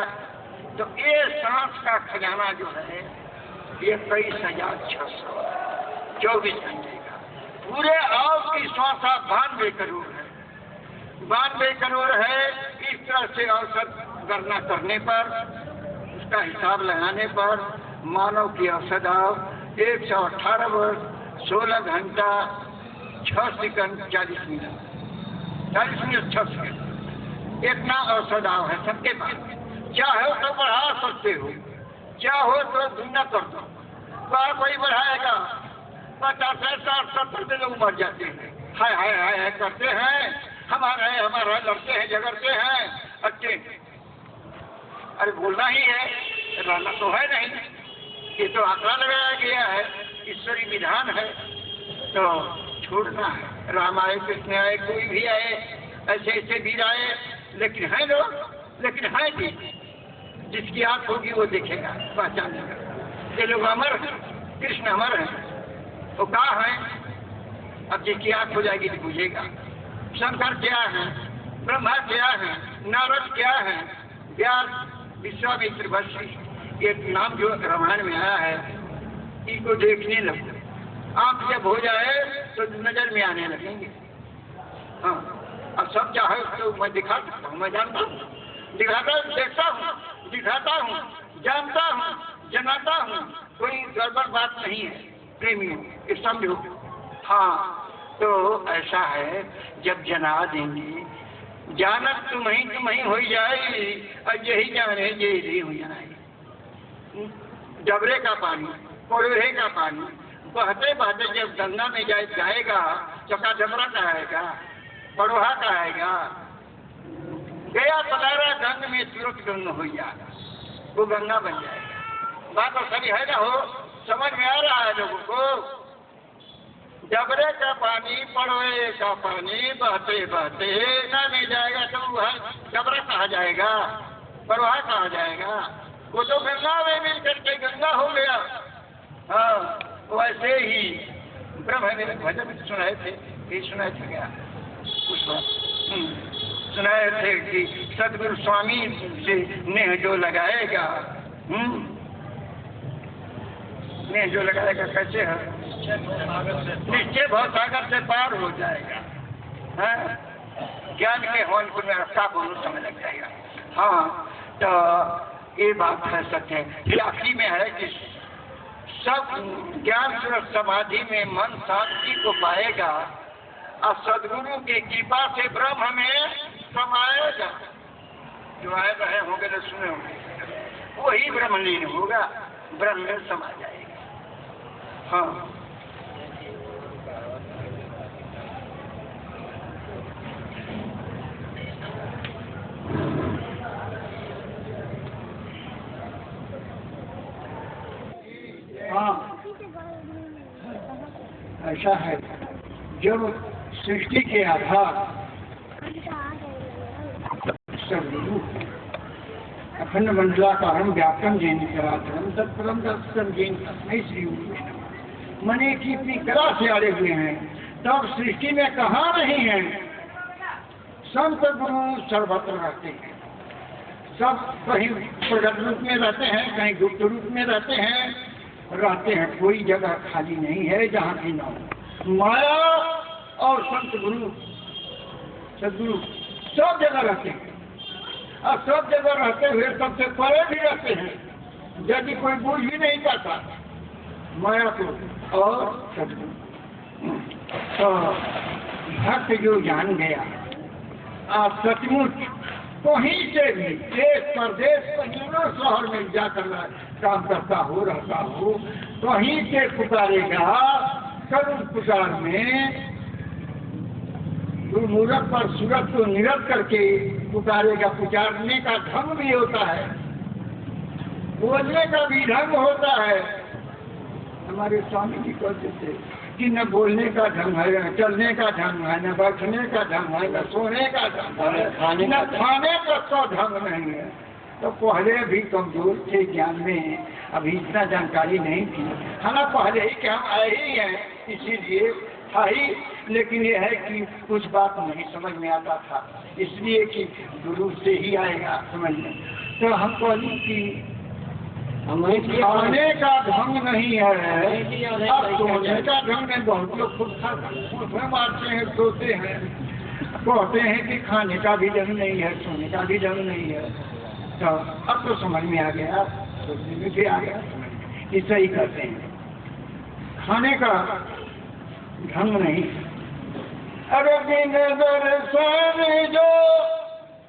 तो ये सांस का खजाना जो है, ये 23,600 24 घंटे का, पूरे आव की श्वास 92 करोड़ है, 92 करोड़ है। इस तरह से औसत गणना करने पर, उसका हिसाब लगाने पर मानव की औसत 118 वर्ष 16 घंटा 6 सेकंड 40 मिनट 6 सेकंड, इतना औसत है सबके पास। चाहो तो बढ़ा सकते हो, चाहो तो दुगना कर दो। कोई बढ़ाएगा 50, 60, 70 लोग मर जाते हैं, हाय हाय हाय हाय करते हैं, हमारा है हमारा, लड़ते हैं झगड़ते हैं। अच्छे अरे बोलना ही है, रहना तो है नहीं। ये तो आंकड़ा लगाया गया है, ईश्वरी विधान है, तो छोड़ना है। राम आए, कृष्ण आए, कोई भी आए, ऐसे ऐसे वीर आए, लेकिन है लोग, लेकिन है भी, जिसकी आंख होगी वो देखेगा, पहचान लेगा। ये लोग अमर हैं, कृष्ण अमर हैं, वो कहाँ हैं? अब जिसकी आंख हो जाएगी तो बुझेगा। शंकर क्या है, ब्रह्मा क्या है, नारद क्या है, व्यास, विश्वामित्र, वशिष्ठ, एक नाम जो रामायण में आया है, इनको देखने लगो, आंख जब हो जाए तो नजर में आने लगेंगे। हाँ, अब सब चाहे तो मैं दिखा सकता हूँ, मैं जानता हूँ, दिखाता हूँ, देखता हूँ, दिखाता हूँ, जानता हूँ, जनाता हूँ, कोई गड़बड़ बात नहीं है प्रेमियों, ये समझो। हाँ, तो ऐसा है, जब जना देंगे, जानत तुम्हें हो जाए, और यही जाने यही हो जाए। डबरे का पानी, कोड़े का पानी बहते बहते जब गंगा में जाएगा, चका डबरा का आएगा, पड़ोहा का आएगा, गया पलारा गंग में तुरंत गंग हो जाएगा। वो गंगा बन जाएगा। बात तो सही है ना, हो समझ में आ रहा है लोगों को? डबरे का पानी पड़ोए का पानी बहते बहते ना नहीं जाएगा तो वह डबरा कहा जाएगा, परवाह कहा जाएगा? वो तो गंगा में मिल करके गंगा हो गया। हाँ, वैसे ही ब्रह्म मेरे भजन सुनाए थे, ये सुनाए थे क्या उस बात सुनाए थे कि सदगुरु स्वामी से नेह जो लगाएगा, नेह जो लगाएगा कैसे है? निश्चय बहुत सागर से पार हो जाएगा। हाँ? ज्ञान के होने को मेरा क्या बोलूं समय लग जाएगा। हाँ, तो ये बात है सत्य है। फिर आखिरी में है कि सब ज्ञान सूरज समाधि में मन शांति को पाएगा और सदगुरु की कृपा से ब्रह्म में समाएगा। जो आए रहे होंगे तो सुने होंगे, वही ब्रह्मलीन होगा, ब्रह्म में समा जाएगा। हाँ, ऐसा है, जब सृष्टि के आधार सदगुरु अखंड मंडलाकारम व्यापकम जैन कराधरम तत्परम दर्शन जैन श्री मने की इतनी कला से आड़े हुए हैं, तब सृष्टि में कहाँ नहीं है। संत गुरु सर्वत्र रहते हैं, सब कहीं प्रगट रूप में रहते हैं, कहीं गुप्त रूप में रहते हैं, कोई जगह खाली नहीं है जहाँ की ना हो। माया और संत गुरु सदगुरु सब जगह रहते हैं, और सब जगह रहते हुए सबसे परे भी रहते हैं, यदि कोई बुझ भी नहीं पाता माया को और सदगुरु। तो भक्त जो जान गया आप सचमुच कहीं से भी देश प्रदेश कहीं शहर में जाकर काम करता हो रहता हो, कहीं से पुकारेगा करुण पुकार में मूर्ख पर सूरत को निरत करके पुकारेगा। पुकारने का ढंग भी होता है, बोलने का भी ढंग होता है। हमारे स्वामी जी कहते थे कि न बोलने का ढंग है, न चलने का ढंग है, न बैठने का ढंग है, न सोने का ढंग है, न खाने का तो ढंग नहीं है। तो पहले भी कमजोर थे ज्ञान में, अभी इतना जानकारी नहीं थी। हाँ, पहले ही कि हम आए ही हैं इसीलिए था ही, लेकिन ये है कि कुछ बात नहीं समझ में आता था, इसलिए कि गुरु से ही आएगा समझ में। तो हम कहूँ कि खाने का ढंग नहीं है, अब सोने का ढंग है। बहुत लोग खुद मारते हैं, सोते हैं, कहते हैं कि खाने का भी ढंग नहीं है, सोने का भी ढंग नहीं है। तो अब तो समझ में आ गया, सोचने में भी आ गया, ऐसा ही करते हैं। खाने का ढंग नहीं। अरे बिन दर्शन जो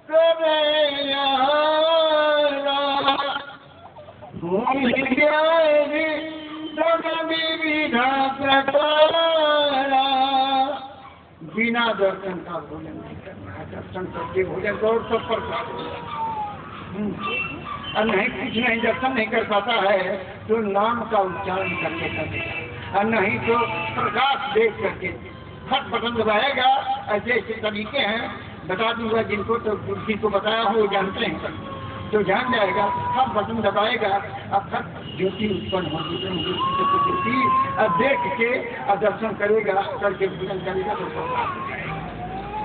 करे बिना दर्शन का भोजन नहीं करना है, दर्शन करके भोजन को और सब पर और नहीं कुछ नहीं दर्शन नहीं कर पाता है तो नाम का उच्चारण करके करेगा, और नहीं तो प्रकाश देख करके फट बटन दबाएगा। ऐसे ऐसे तरीके हैं, बता दूंगा जिनको तो जिनको बताया हो वो जानते हैं, तो जान जाएगा। फट बटन दबाएगा और फट ज्योति उत्पन्न होगी, ज्योति अब देख के और दर्शन करेगा, करके भोजन करेगा तो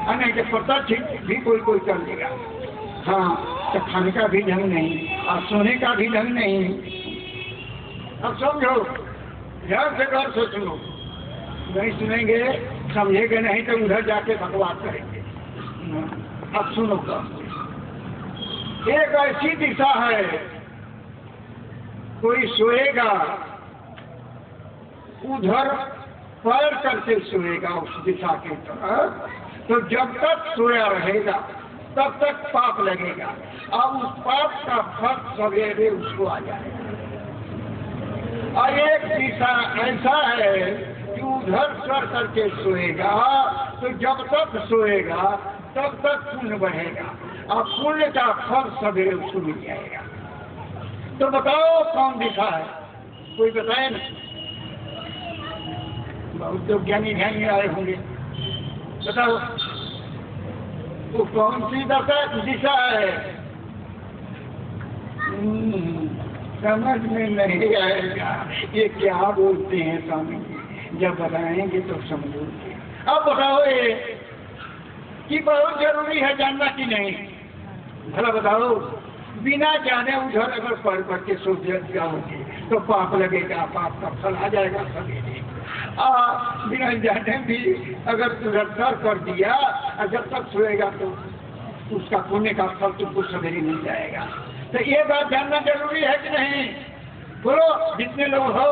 और नहीं तो प्रत्यक्ष भी कोई कर लेगा। हाँ, तो खाने का भी ढंग नहीं और सोने का भी ढंग नहीं। अब समझो, ध्यान से गौर से सुनो, नहीं सुनेंगे समझेंगे नहीं तो उधर जाके बकवास करेंगे। अब सुनो, एक ऐसी दिशा है, कोई सोएगा उधर पैर करके सोएगा उस दिशा के तरफ, तो जब तक सोया रहेगा तब तक पाप लगेगा, अब उस पाप का फल सवेरे उसको आ जाएगा। और एक दिशा ऐसा है कि उधर सर करके सोएगा, तो जब तक सोएगा तब तक पुण्य बढ़ेगा और पुण्य का फल सवेरे उसको मिल जाएगा। तो बताओ कौन दिशा है, कोई बताए ना। बहुत जो ज्ञानी ध्यानी आए होंगे, बताओ वो कौन सी दिशा है। समझ में नहीं आएगा ये क्या बोलते हैं स्वामी जी, जब बताएंगे तो समझोगे। अब बताओ ये कि बहुत जरूरी है जानना कि नहीं, भला बताओ। बिना जाने उधर अगर पढ़ के सोच जाओगे तो पाप लगेगा, पाप का फल आ जाएगा सवेरे। बिना जाने भी अगर तुरंतर कर दिया और जब तक सोएगा तो उसका पुण्य का फल तुमको सवेरे मिल जाएगा। तो ये बात जानना जरूरी है कि नहीं? बोलो जितने लोग हो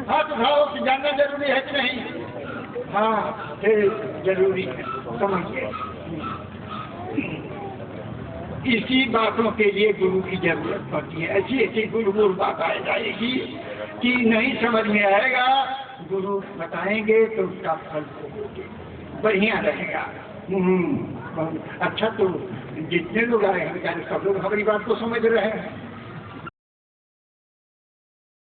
हाथ उठाओ कि जानना जरूरी है कि नहीं? हाँ जरूरी है, समझिए। इसी बातों के लिए गुरु की जरूरत पड़ती है। ऐसी ऐसी गुरु बात आ जाएगी कि नहीं समझ में आएगा, गुरु बताएंगे तो उसका फल बढ़िया रहेगा। अच्छा, तो जितने लोग आए हैं सब लोग हमारी बात को समझ रहे हैं।